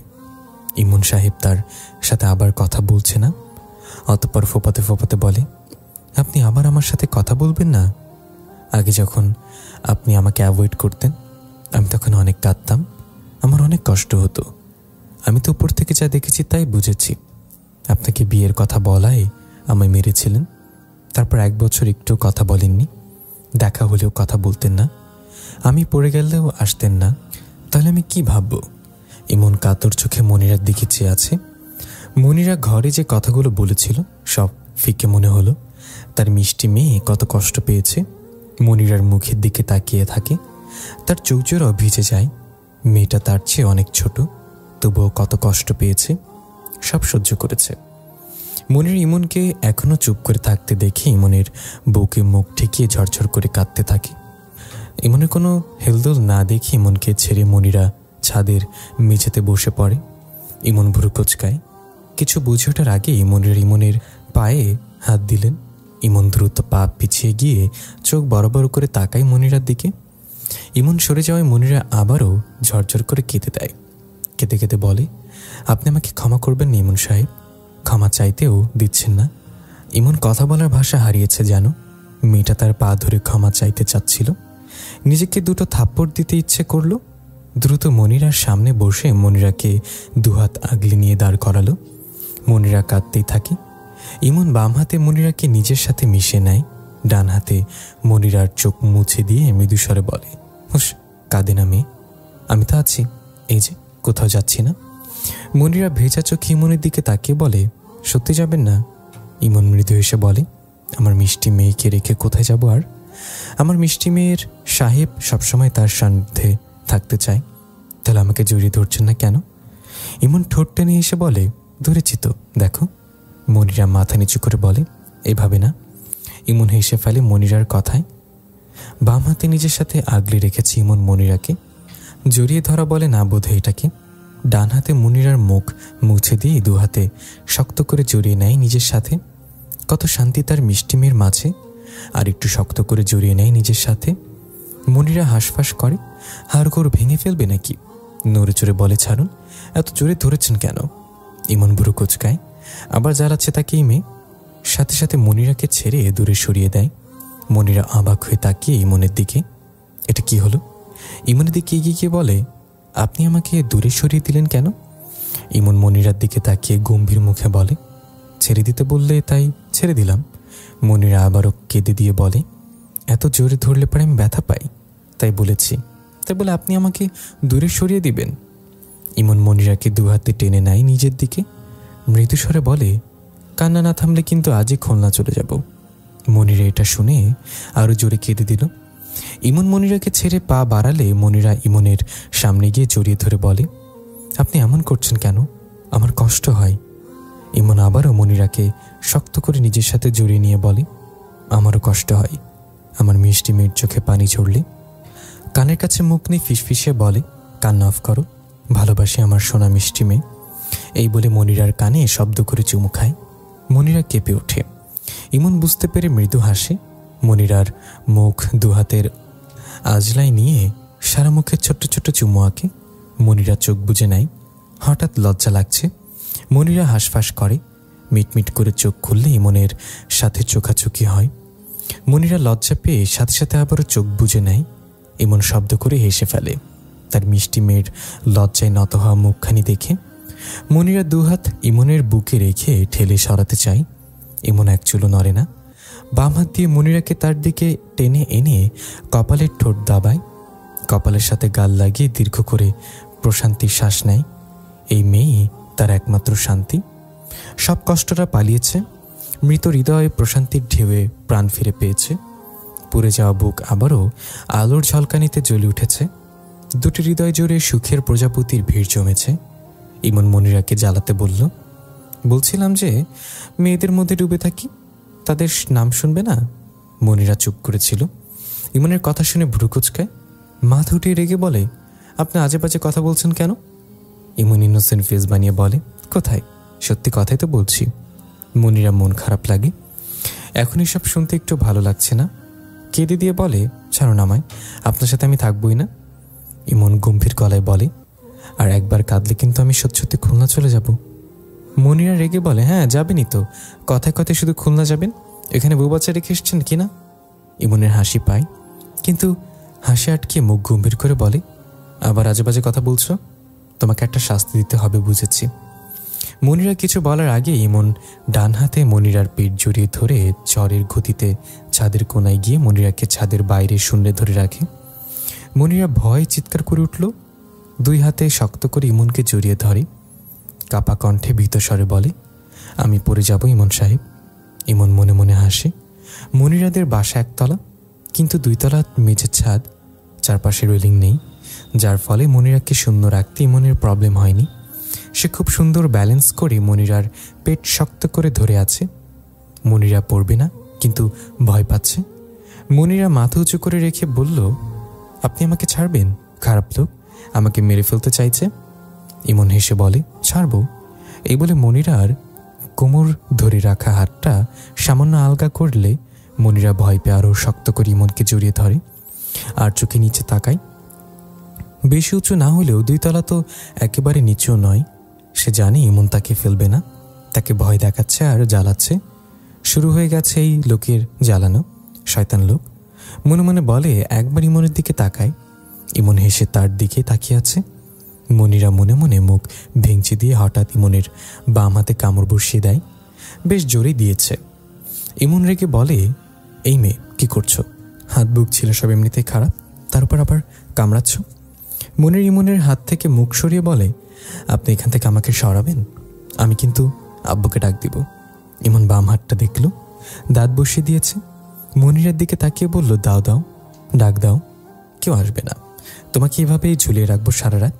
ইমন সাহেব তার সাথে আবার কথা বলছে না। অতঃপর ফোপাতে ফোপাতে বলে, আপনি আবার আমার সাথে কথা বলবেন না? আগে যখন আপনি আমাকে অ্যাভয়েড করতেন, আমি তখন অনেক কাঁদতাম, আমার অনেক কষ্ট হতো। আমি তো উপর থেকে যা দেখেছি তাই বুঝেছি। আপনাকে বিয়ের কথা বলায় আমায় মেরেছিলেন। তারপর 1 বছর একটু কথা বলেননি, দেখা হলেও কথা বলতেন না, আমি পড়ে গেলেও আসতেন না। তাহলে আমি কি ভাবব? ইমন কাতর চোখে মনিরার দিকে চেয়ে আছে। মনিরা ঘরে যে কথাগুলো বলেছিল সব ফিকে মনে হলো। তার মিষ্টি মেয়ে কত কষ্ট পেয়েছে। মনিরার মুখের দিকে তাকিয়ে থাকে, তার চৌচুরাও ভিজে যায়। মেয়েটা তার চেয়ে অনেক ছোট, তবুও কত কষ্ট পেয়েছে, সব সহ্য করেছে। মনির ইমনকে এখনো চুপ করে থাকতে দেখে ইমনের বউকে মুখ ঠেকিয়ে ঝরঝর করে কাঁদতে থাকে। ইমনের কোনো হেলদোল না দেখে ইমনকে ছেড়ে মনিরা ছাদের মেঝেতে বসে পড়ে। ইমন ভুরু কোচকায়। কিছু বুঝে ওঠার আগে ইমনের পায়ে হাত দিলেন। ইমন দ্রুত পা পিছিয়ে গিয়ে চোখ বড় বড় করে তাকায় মনিরার দিকে। ইমন সরে যাওয়ায় মনিরা আবারও ঝরঝর করে কেঁদে দেয়। কেঁদে কেঁদে বলে, আপনি আমাকে ক্ষমা করবেন না ইমন সাহেব, ক্ষমা চাইতেও দিচ্ছেন না। ইমন কথা বলার ভাষা হারিয়েছে যেন। মেয়েটা তার পা ধরে ক্ষমা চাইতে চাচ্ছিল, নিজেকে 2টো থাপ্পড় দিতে ইচ্ছে করল। দ্রুত মনিরার সামনে বসে মনিরাকে 2 হাত আগলে নিয়ে দাঁড় করালো। মনিরা কাঁদতেই থাকে। ইমন বাম হাতে মনিরাকে নিজের সাথে মিশে নেয়, ডান হাতে মনিরার চোখ মুছে দিয়ে মৃদু স্বরে বলে, হুস, কাঁদে না মেয়ে, আমি তো আছি, এই যে কোথাও যাচ্ছি না। মনিরা ভেজা চোখে ইমনের দিকে তাকিয়ে বলে, সত্যি যাবেন না? ইমন মৃদু হেসে বলে, আমার মিষ্টি মেয়েকে রেখে কোথায় যাব আর? আমার মিষ্টি মেয়ের সাহেব সবসময় তার সান্নিধ্যে থাকতে চায়। তাহলে আমাকে জড়িয়ে ধরছেন না কেন? ইমন ঠোঁট টেনে এসে বলে, ধরেছি তো, দেখো। মনিরা মাথা নিচু করে বলে, এভাবে না। ইমন হেসে ফেলে মনিরার কথায়। বাম হাতে নিজের সাথে আগলে রেখেছে ইমন মনিরাকে। জড়িয়ে ধরা বলে না বোধ হয় এটাকে। ডান হাতে মনিরার মুখ মুছে দিয়ে 2 হাতে শক্ত করে জড়িয়ে নেয় নিজের সাথে। কত শান্তি তার মিষ্টি মেয়ের মাঝে। আর একটু শক্ত করে জড়িয়ে নেয় নিজের সাথে। মনিরা হাঁসফাঁস করে, হাড়গোড় ভেঙে ফেলবে নাকি। নড়ে চড়ে বলে, ছাড়ুন, এত জোরে ধরেছেন কেন? ইমন ভুরু কোচকায়, আবার জ্বালাচ্ছে তাকে এই মেয়ে। সাথে সাথে মনিরাকে ছেড়ে দূরে সরিয়ে দেয়। মনিরা অবাক হয়ে তাকিয়ে ইমনের দিকে। এটা কি হলো? ইমনের দিকে এগিয়ে গিয়ে বলে, আপনি আমাকে দূরে সরিয়ে দিলেন কেন? ইমন মনিরার দিকে তাকিয়ে গম্ভীর মুখে বলে, ছেড়ে দিতে বললে তাই ছেড়ে দিলাম। মনিরা আবারও কেঁদে দিয়ে বলে, এত জোরে ধরলে পরে আমি ব্যথা পাই, তাই বলেছি। তাই বলে আপনি আমাকে দূরে সরিয়ে দিবেন? ইমন মনিরাকে 2 হাতে টেনে নেয় নিজের দিকে। মৃদু স্বরে বলে, কান্না না থামলে কিন্তু আজই খুলনা চলে যাব। মনিরা এটা শুনে আরো জোরে কেঁদে দিল। ইমন মনিরাকে ছেড়ে পা বাড়ালে মনিরা ইমনের সামনে গিয়ে জড়িয়ে ধরে বলে, আপনি এমন করছেন কেন? আমার কষ্ট হয়। ইমন আবারও মনিরাকে শক্ত করে নিজের সাথে জড়িয়ে নিয়ে বলে, আমারও কষ্ট হয়, আমার মিষ্টি মেয়ের চোখে পানি ঝরলে। কানের কাছে মুখ নিয়ে ফিসফিসে বলে, কান্না অফ করো, ভালোবাসি আমার সোনা মিষ্টি মেয়ে। এই বলে মনিরার কানে শব্দ করে চুমু খায়। মনিরা কেঁপে ওঠে। ইমন বুঝতে পেরে মৃদু হাসে। মনিরার মুখ 2 হাতের আজলাই নিয়ে সারা মুখে ছোট্ট ছোট্ট চুমু আঁকে। মনিরা চোখ বুজে নেয়। হঠাৎ লজ্জা লাগছে। মনিরা হাঁসফাঁস করে। মিটমিট করে চোখ খুললে ইমনের সাথে চোখাচোখি হয়। মনিরা লজ্জা পেয়ে সাথে সাথে আবারও চোখ বুজে নেয়। ইমন শব্দ করে হেসে ফেলে তার মিষ্টি মেয়ের লজ্জায় নত হওয়া মুখখানি দেখে। মনিরা 2 হাত ইমনের বুকে রেখে ঠেলে সরাতে চায়। ইমন এক চুলো নড়ে না। বাম হাত দিয়ে মনিরাকে তার দিকে টেনে এনে কপালের ঠোঁট দাবায়। কপালের সাথে গাল লাগিয়ে দীর্ঘ করে প্রশান্তির শ্বাস নেয়। এই মেয়ে তার একমাত্র শান্তি। সব কষ্টটা পালিয়েছে। মৃত হৃদয়ে প্রশান্তির ঢেউয়ে প্রাণ ফিরে পেয়েছে। পুড়ে যাওয়া বুক আবারও আলোর ঝলকানিতে জ্বলে উঠেছে। 2টি হৃদয় জুড়ে সুখের প্রজাপতির ভিড় জমেছে। ইমন মনিরাকে জ্বালাতে বলল, বলছিলাম যে মেয়েদের মধ্যে ডুবে থাকি, তাদের নাম শুনবে না? মনিরা চুপ করেছিল। ইমনের কথা শুনে ভ্রু কুচকায়, মাথা উঠিয়ে রেগে বলে, আপনি আজে বাজে কথা বলছেন কেন? ইমন ইনোসেন্ট ফেস বানিয়ে বলে, কোথায়? সত্যি কথাই তো বলছি। মনিরা মন খারাপ লাগে, এখন এসব শুনতে একটু ভালো লাগছে না। কেঁদে দিয়ে বলে, ছাড়ুন আমায়, আপনার সাথে আমি থাকবই না। ইমন গম্ভীর গলায় বলে, আর একবার কাঁদলে কিন্তু আমি সত্যি সত্যি খুলনা চলে যাব। মনিরা রেগে বলে, হ্যাঁ যাবেনই তো, কথায় কথায় শুধু খুলনা যাবেন? এখানে বউ বাচ্চা রেখে এসছেন কিনা? ইমনের হাসি পায়, কিন্তু হাসি আটকে মুখ গম্ভীর করে বলে, আবার আজে বাজে কথা বলছো, তোমাকে একটা শাস্তি দিতে হবে, বুঝেছি। মনিরা কিছু বলার আগে ইমন ডান হাতে মনিরার পেট জড়িয়ে ধরে ঝড়ের গতিতে ছাদের কোনায় গিয়ে মনিরাকে ছাদের বাইরে শূন্যে ধরে রাখে। মনিরা ভয়ে চিৎকার করে উঠল, দুই হাতে শক্ত করে ইমনকে জড়িয়ে ধরে। কাপা কণ্ঠে ভীত স্বরে বলে, আমি পড়ে যাব ইমন সাহেব। ইমন মনে মনে হাসে। মনিরাদের বাসা একতলা, কিন্তু দুইতলা মেঝের ছাদ, চারপাশে রেলিং নেই, যার ফলে মনিরাকে শূন্য রাখতে ইমনের প্রবলেম হয়নি। সে খুব সুন্দর ব্যালেন্স করে মনিরার পেট শক্ত করে ধরে আছে। মনিরা পড়বে না, কিন্তু ভয় পাচ্ছে। মনিরা মাথা উঁচু করে রেখে বলল, আপনি আমাকে ছাড়বেন? খারাপ লোক, আমাকে মেরে ফেলতে চাইছে। ইমন হেসে বলে, ছাড়বো। এই বলে মনিরার কোমর ধরে রাখা হাতটা সামান্য আলগা করলে মনিরা ভয় পেয়ে আরও শক্ত করে ইমনকে জড়িয়ে ধরে আর চোখে নিচে তাকায়। বেশি উঁচু না হলেও দুইতলা তো একেবারে নিচেও নয়। সে জানে ইমন তাকে ফেলবে না, তাকে ভয় দেখাচ্ছে আর জ্বালাচ্ছে। শুরু হয়ে গেছে এই লোকের জ্বালানো, শয়তান লোক। মনে মনে বলে, একবার ইমনের দিকে তাকায়। ইমন হেসে তার দিকে তাকিয়ে আছে। মনিরা মনে মনে মুখ ভেঙচি দিয়ে হঠাৎ ইমনের বাম হাতে কামড় বসিয়ে দেয়, বেশ জোরে দিয়েছে। ইমন রেগে বলে, এই মেয়ে কি করছো? হাত বুক ছিল সব এমনিতেই খারাপ, তার উপর আবার কামড়াচ্ছ। মনির ইমনের হাত থেকে মুখ সরিয়ে বলে, আপনি এখান থেকে আমাকে সরাবেন, আমি কিন্তু আব্বুকে ডাক দিব। ইমন বাম হাতটা দেখল, দাঁত বসিয়ে দিয়েছে। মনিরের দিকে তাকিয়ে বলল, দাও দাও, ডাক দাও, কেউ আসবে না। তোমাকে এভাবেই ঝুলিয়ে রাখবো সারা রাত?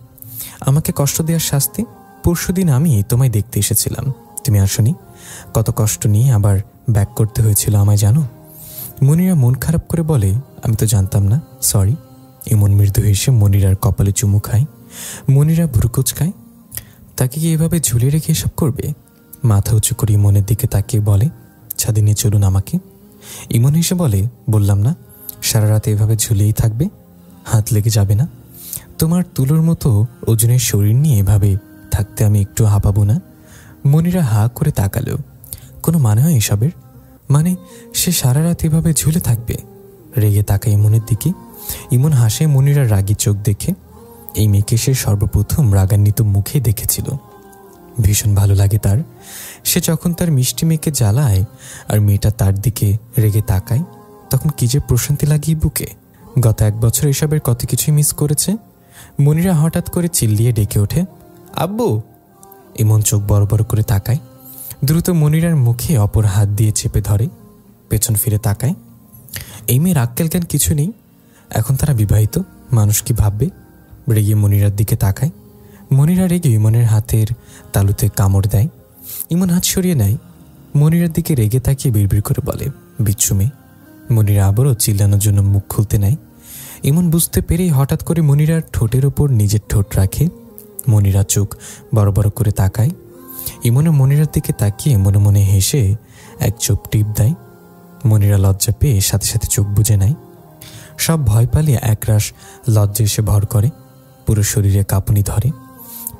আমাকে কষ্ট দেওয়ার শাস্তি? পরশুদিন আমি তোমায় দেখতে এসেছিলাম, তুমি আসনি। কত কষ্ট নিয়ে আবার ব্যাক করতে হয়েছিল আমায়, জানো? মনিরা মন খারাপ করে বলে, আমি তো জানতাম না, সরি। ইমন মৃদু হেসে মনিরার কপালে চুমু খায়। মনিরা ভ্রু কুচকায়, তাকে কি এভাবে ঝুলিয়ে রেখে এসব করবে? মাথা উঁচু করে ইমনের দিকে তাকিয়ে বলে, ছাদে নিয়ে চলুন আমাকে। ইমন হেসে বলে, বললাম না সারা রাতে এভাবে ঝুলিয়েই থাকবে? হাত লেগে যাবে না? তোমার তুলোর মতো ওজনের শরীর নিয়ে এভাবে থাকতে আমি একটু হাঁপাবো না? মনিরা হা করে তাকালো। কোনো মানে হয় এসবের? মানে সে সারা রাত এভাবে ঝুলে থাকবে? রেগে তাকায় ইমনের দিকে। ইমন হাসে মনিরার রাগী চোখ দেখে। এই মেয়েকে সে সর্বপ্রথম রাগান্বিত মুখে দেখেছিল। ভীষণ ভালো লাগে তার। সে যখন তার মিষ্টি মেয়েকে জ্বালায় আর মেয়েটা তার দিকে রেগে তাকায়, তখন কি যে প্রশান্তি লাগিয়ে বুকে। গত 1 বছর এসবের কত কিছুই মিস করেছে। মনিরা হঠাৎ করে চিল্লিয়ে ডেকে ওঠে, আব্বু! ইমন চোখ বড় বড় করে তাকায়। দ্রুত মনিরার মুখে অপর হাত দিয়ে চেপে ধরে, পেছন ফিরে তাকায়। এই মেয়ের আক্কেল জ্ঞান কিছু নেই। এখন তারা বিবাহিত, মানুষ কি ভাববে? রেগে মনিরার দিকে তাকায়। মনিরা রেগে ইমনের হাতের তালুতে কামড় দেয়। ইমন হাত সরিয়ে নেয়। মনিরার দিকে রেগে তাকিয়ে বিড়বিড় করে বলে, বিচ্ছু মেয়ে। মনিরা আবারও চিল্লানোর জন্য মুখ খুলতে নেয়। ইমন বুঝতে পেরেই হঠাৎ করে মনিরার ঠোঁটের ওপর নিজের ঠোঁট রাখে। মনিরা চোখ বড় বড় করে তাকায়। ইমনও মনিরার দিকে তাকিয়ে মনে মনে হেসে এক চোখ টিপ দেয়। মনিরা লজ্জা পেয়ে সাথে সাথে চোখ বুজে নেয়। সব ভয় পালিয়ে একরাশ লজ্জা এসে ভর করে। পুরো শরীরে কাঁপুনি ধরে,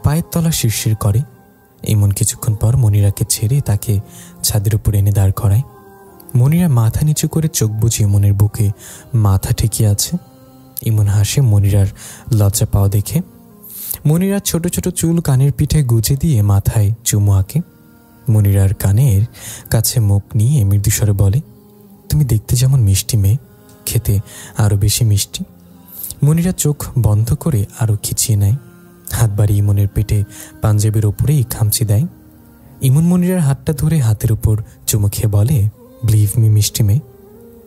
পায়ের তলা শিরশির করে। ইমন কিছুক্ষণ পর মনিরাকে ছেড়ে তাকে ছাদের উপর এনে দাঁড় করায়। মনিরা মাথা নিচু করে চোখ বুঝে ইমনের বুকে মাথা ঠেকিয়ে আছে। ইমন হাসে মনিরার লজ্জা পাওয়া দেখে। মনিরার ছোট ছোট চুল কানের পিঠে গুজে দিয়ে মাথায় চুমু আঁকে। মনিরার কানের কাছে মুখ নিয়ে মৃদুস্বরে বলে, তুমি দেখতে যেমন মিষ্টি মেয়ে, খেতে আরো বেশি মিষ্টি। মনিরা চোখ বন্ধ করে আরো খিচিয়ে নেয়। হাত বাড়িয়ে ইমনের পেটে পাঞ্জাবের ওপরেই খামচি দেয়। ইমন মনিরার হাতটা ধরে হাতের উপর চুমু খেয়ে বলে, বিলিভ মি মিষ্টি মেয়ে,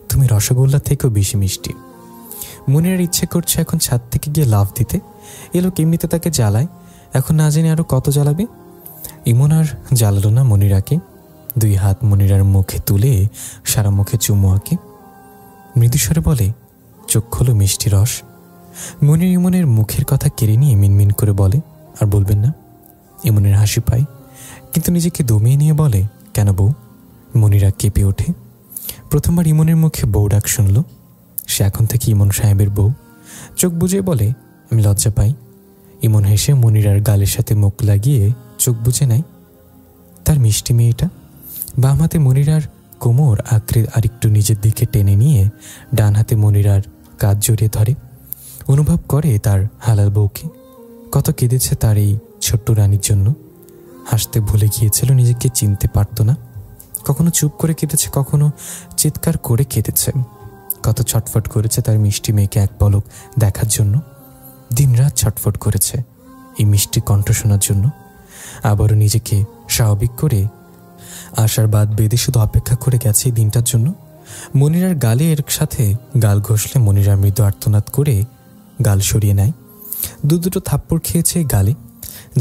তুমি রসগোল্লা থেকেও বেশি মিষ্টি। মনিরার ইচ্ছে করছে এখন ছাদ থেকে গিয়ে লাফ দিতে। এ লোক এমনিতে তাকে জ্বালায়, এখন না জেনে আরো কত জ্বালাবে। ইমন আর জ্বালালো না মনিরাকে। 2 হাত মনিরার মুখে তুলে সারা মুখে চুমু আঁকে। মৃদুস্বরে বলে, চোখ খোলো মিষ্টি রস। মনির ইমনের মুখের কথা কেড়ে নিয়ে মিনমিন করে বলে, আর বলবেন না। ইমনের হাসি পায়, কিন্তু নিজেকে দমিয়ে নিয়ে বলে, কেন বউ? মনিরা কেঁপে ওঠে। প্রথমবার ইমনের মুখে বউ ডাক শুনল। সে এখন থেকে ইমন সাহেবের বউ। চোখ বুজে বলে, আমি লজ্জা পাই। ইমন হেসে মনিরার গালের সাথে মুখ লাগিয়ে চোখ বুজে নেয়। তার মিষ্টি মেয়েটা বাম হাতে মনিরার কোমর আঁকড়ে আরেকটু নিজের দিকে টেনে নিয়ে ডান হাতে মনিরার কাঁধ জড়িয়ে ধরে। অনুভব করে তার হালাল বউকে। কত কেঁদেছে তার এই ছোট্ট রানীর জন্য। হাসতে ভুলে গিয়েছিল, নিজেকে চিনতে পারত না। কখনো চুপ করে কেঁদেছে, কখনো চিৎকার করে কেঁদেছে। কত ছটফট করেছে তার মিষ্টি মেয়েকে এক পলক দেখার জন্য। দিনরাত ছটফট করেছে এই মিষ্টি কণ্ঠ শোনার জন্য। আবারও নিজেকে স্বাভাবিক করে আশার বাদ বেঁধে শুধু অপেক্ষা করে গেছে এই দিনটার জন্য। মনিরার গালে এর সাথে গাল ঘষলে মনিরা মৃদু আর্তনাদ করে গাল সরিয়ে নেয়। দুটো থাপ্পড় খেয়েছে গালে।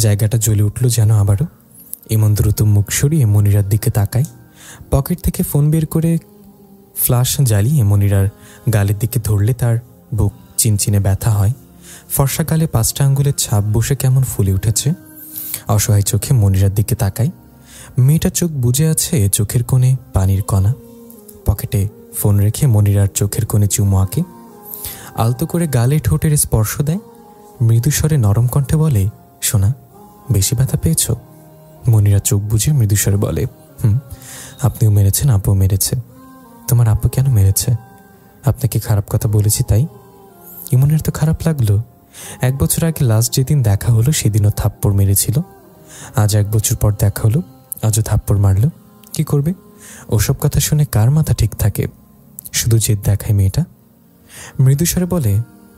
জায়গাটা জ্বলে উঠল যেন আবারও। ইমন দ্রুত মুখ সরিয়ে মনিরার দিকে তাকায়। পকেট থেকে ফোন বের করে ফ্লাশ জ্বালিয়ে মনিরার গালের দিকে ধরলে তার বুক চিনচিনে ব্যথা হয়। ফর্সা গালে 5টা আঙ্গুলের ছাপ বসে কেমন ফুলে উঠেছে। অসহায় চোখে মনিরার দিকে তাকায়। মেয়েটা চোখ বুজে আছে, চোখের কোণে পানির কণা। পকেটে ফোন রেখে মনিরার চোখের কোণে চুমু আঁকে। আলতো করে গালে ঠোঁটের স্পর্শ দেয়। মৃদুস্বরে নরম কণ্ঠে বলে, সোনা, বেশি ব্যথা পেয়েছ? মনিরা চোখ বুঝে মৃদুস্বরে বলে, আপনিও মেরেছেন, আপুও মেরেছে। তোমার আপু কেন মেরেছে? আপনাকে খারাপ কথা বলেছি তাই? ইমনের তো খারাপ লাগলো। 1 বছর আগে লাস্ট যেদিন দেখা হলো সেদিনও থাপ্পড় মেরেছিল। আজ 1 বছর পর দেখা হলো, আজও থাপ্পড় মারল। কি করবে? ওসব কথা শুনে কার মাথা ঠিক থাকে? শুধু জেদ দেখায় মেয়েটা। মৃদুস্বরে বলে,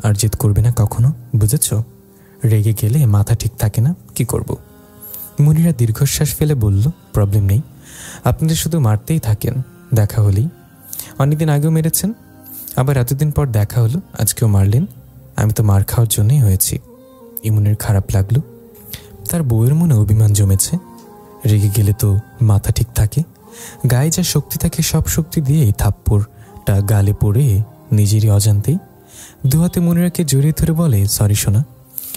আর জেদ করবে না কখনো, বুঝেছ? রেগে গেলে মাথা ঠিক থাকে না, কি করব? মনিরা দীর্ঘশ্বাস ফেলে বলল, প্রবলেম নেই, আপনাদের শুধু মারতেই থাকেন। দেখা হলেই। অনেকদিন আগেও মেরেছেন, আবার এতদিন পর দেখা হলো, আজকেও মারলেন। আমি তো মার খাওয়ার জন্যই হয়েছি। ইমনের খারাপ লাগলো। তার বউয়ের মনে অভিমান জমেছে। রেগে গেলে তো মাথা ঠিক থাকে। গায়ে যা শক্তি থাকে সব শক্তি দিয়ে এই থাপ্পড়টা গালে পড়ে নিজেরই অজান্তেই 2 হাতে মনিরাকে জড়িয়ে ধরে বলে, সরি সোনা,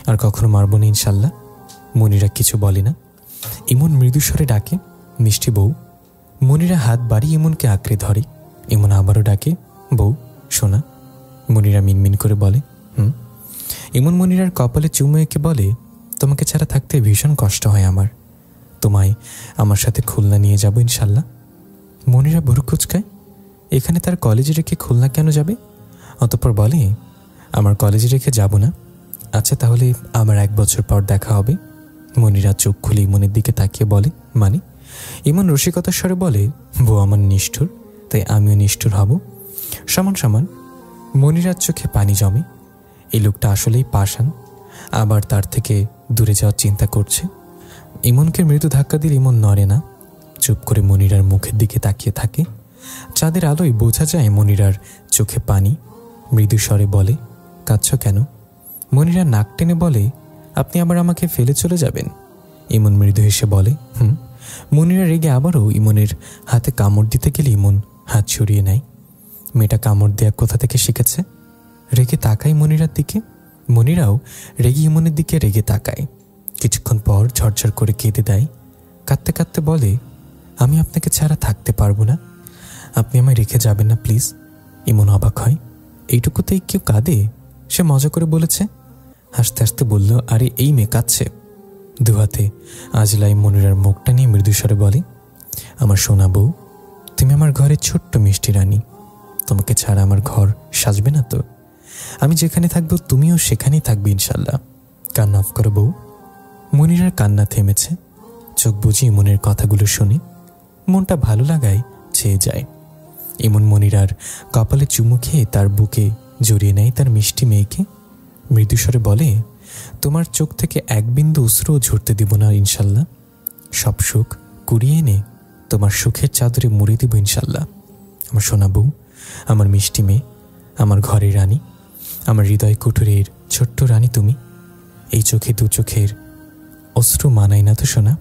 আর কখনো মারবো না ইনশাল্লাহ। মনিরা কিছু বলে না। ইমন মৃদুস্বরে ডাকে, মিষ্টি বউ। মনিরা হাত বাড়িয়ে ইমনকে আঁকড়ে ধরে। ইমন আবারও ডাকে, বউ, সোনা। মনিরা মিনমিন করে বলে, ইমন মনিরার কপালে চুমু এঁকে বলে, তোমাকে ছাড়া থাকতে ভীষণ কষ্ট হয় আমার। তোমায় আমার সাথে খুলনা নিয়ে যাব ইনশাল্লাহ। মনিরা ভুরু কুচকায়। এখানে তার কলেজে রেখে খুলনা কেন যাবে? অতঃপর বলে, আমার কলেজে রেখে যাব না। আচ্ছা তাহলে আবার 1 বছর পর দেখা হবে। মনিরা চোখ খুলে ইমনের দিকে তাকিয়ে বলে, মানে? ইমন রসিকতার স্বরে বলে, বউ আমার নিষ্ঠুর, তাই আমিও নিষ্ঠুর হব। সমান সমান। মনিরার চোখে পানি জমে। এই লোকটা আসলেই পাষাণ। আবার তার থেকে দূরে যাওয়ার চিন্তা করছে। ইমনকে মৃদু ধাক্কা দিলে ইমন নড়ে না, চুপ করে মনিরার মুখের দিকে তাকিয়ে থাকে। চাঁদের আলোয় বোঝা যায় মনিরার চোখে পানি। মৃদু স্বরে বলে, কাঁদছ কেন? মনিরা নাক টেনে বলে, আপনি আবার আমাকে ফেলে চলে যাবেন? ইমন মৃদু হেসে বলে, মনিরা রেগে আবারও ইমনের হাতে কামড় দিতে গেলে ইমন হাত ছড়িয়ে নেয়। মেয়েটা কামড় দেয়া কোথা থেকে শিখেছে? রেগে তাকায় মনিরার দিকে। মনিরাও রেগে ইমনের দিকে রেগে তাকায়। কিছুক্ষণ পর ঝরঝর করে কেঁদে দেয়। কাঁদতে কাঁদতে বলে, আমি আপনাকে ছাড়া থাকতে পারবো না, আপনি আমায় রেখে যাবেন না প্লিজ। ইমন অবাক হয়, এইটুকুতেই কেউ কাঁদে? সে মজা করে বলেছে। হাসতে হাসতে বলল, আরে এই মেয়ে কাঁদছে। 2 হাতে আজলাই মনিরার মুখটা নিয়ে মৃদুস্বরে বলে, আমার সোনা বউ, তুমি আমার ঘরের ছোট্ট মিষ্টি রানী। তোমাকে ছাড়া আমার ঘর সাজবে না তো? আমি যেখানে থাকবো তুমিও সেখানেই থাকবে ইনশাল্লাহ। কান্না অফ করো বউ। মনিরার কান্না থেমেছে। চোখ বুঝে ইমনের কথাগুলো শুনে মনটা ভালো লাগায় ছেয়ে যায়। ইমন মনিরার কপালে চুমু খেয়ে তার বুকে জড়িয়ে নেয় তার মিষ্টি মেয়েকে। মৃদুস্বরে বলে, তোমার চোখ থেকে 1 বিন্দু অশ্রুও ঝরতে দিব না ইনশাল্লাহ। সব সুখ কুড়িয়ে এনে তোমার সুখের চাদরে মুড়ে দিব ইনশাল্লাহ। আমার সোনা বউ, আমার মিষ্টি মেয়ে, আমার ঘরের রানী, আমার হৃদয় কুঠুরের ছোট্ট রানী তুমি। এই চোখে 2 চোখের অশ্রু মানায় না তো সোনা?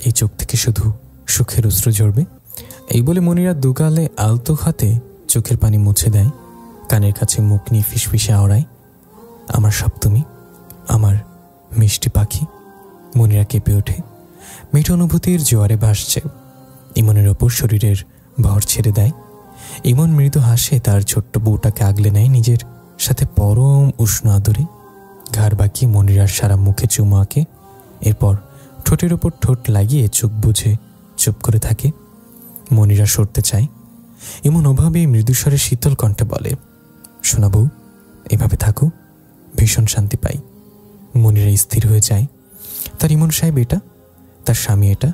এই চোখ থেকে শুধু সুখের অশ্রু ঝরবে। এই বলে মনিরা দুগালে আলতো হাতে চোখের পানি মুছে দেয়, কানের কাছে মুখ নিয়ে ফিসফিসে আওড়ায়, আমার সব তুমি, আমার মিষ্টি পাখি। মনিরা কেঁপে ওঠে, মিঠো অনুভূতির জোয়ারে ভাসছে। ইমনের ওপর শরীরের ভর ছেড়ে দেয়। ইমন মৃদু হাসে, তার ছোট্ট বউটাকে আগলে নেয় নিজের সাথে পরম উষ্ণ আদরে। ঘাড় বাঁকিয়ে মনিরার সারা মুখে চুমু আঁকে, এরপর ঠোঁটের ওপর ঠোঁট লাগিয়ে চোখ বুঝে চুপ করে থাকে। মনিরা সরতে চায়। ইমন ওভাবেই মৃদুস্বরে শীতল কণ্ঠে বলে, শোনা বউ, এভাবে থাকো, ভীষণ শান্তি পাই। মনিরা স্থির হয়ে যায়। তার ইমন সাহেব এটা, তার স্বামী এটা,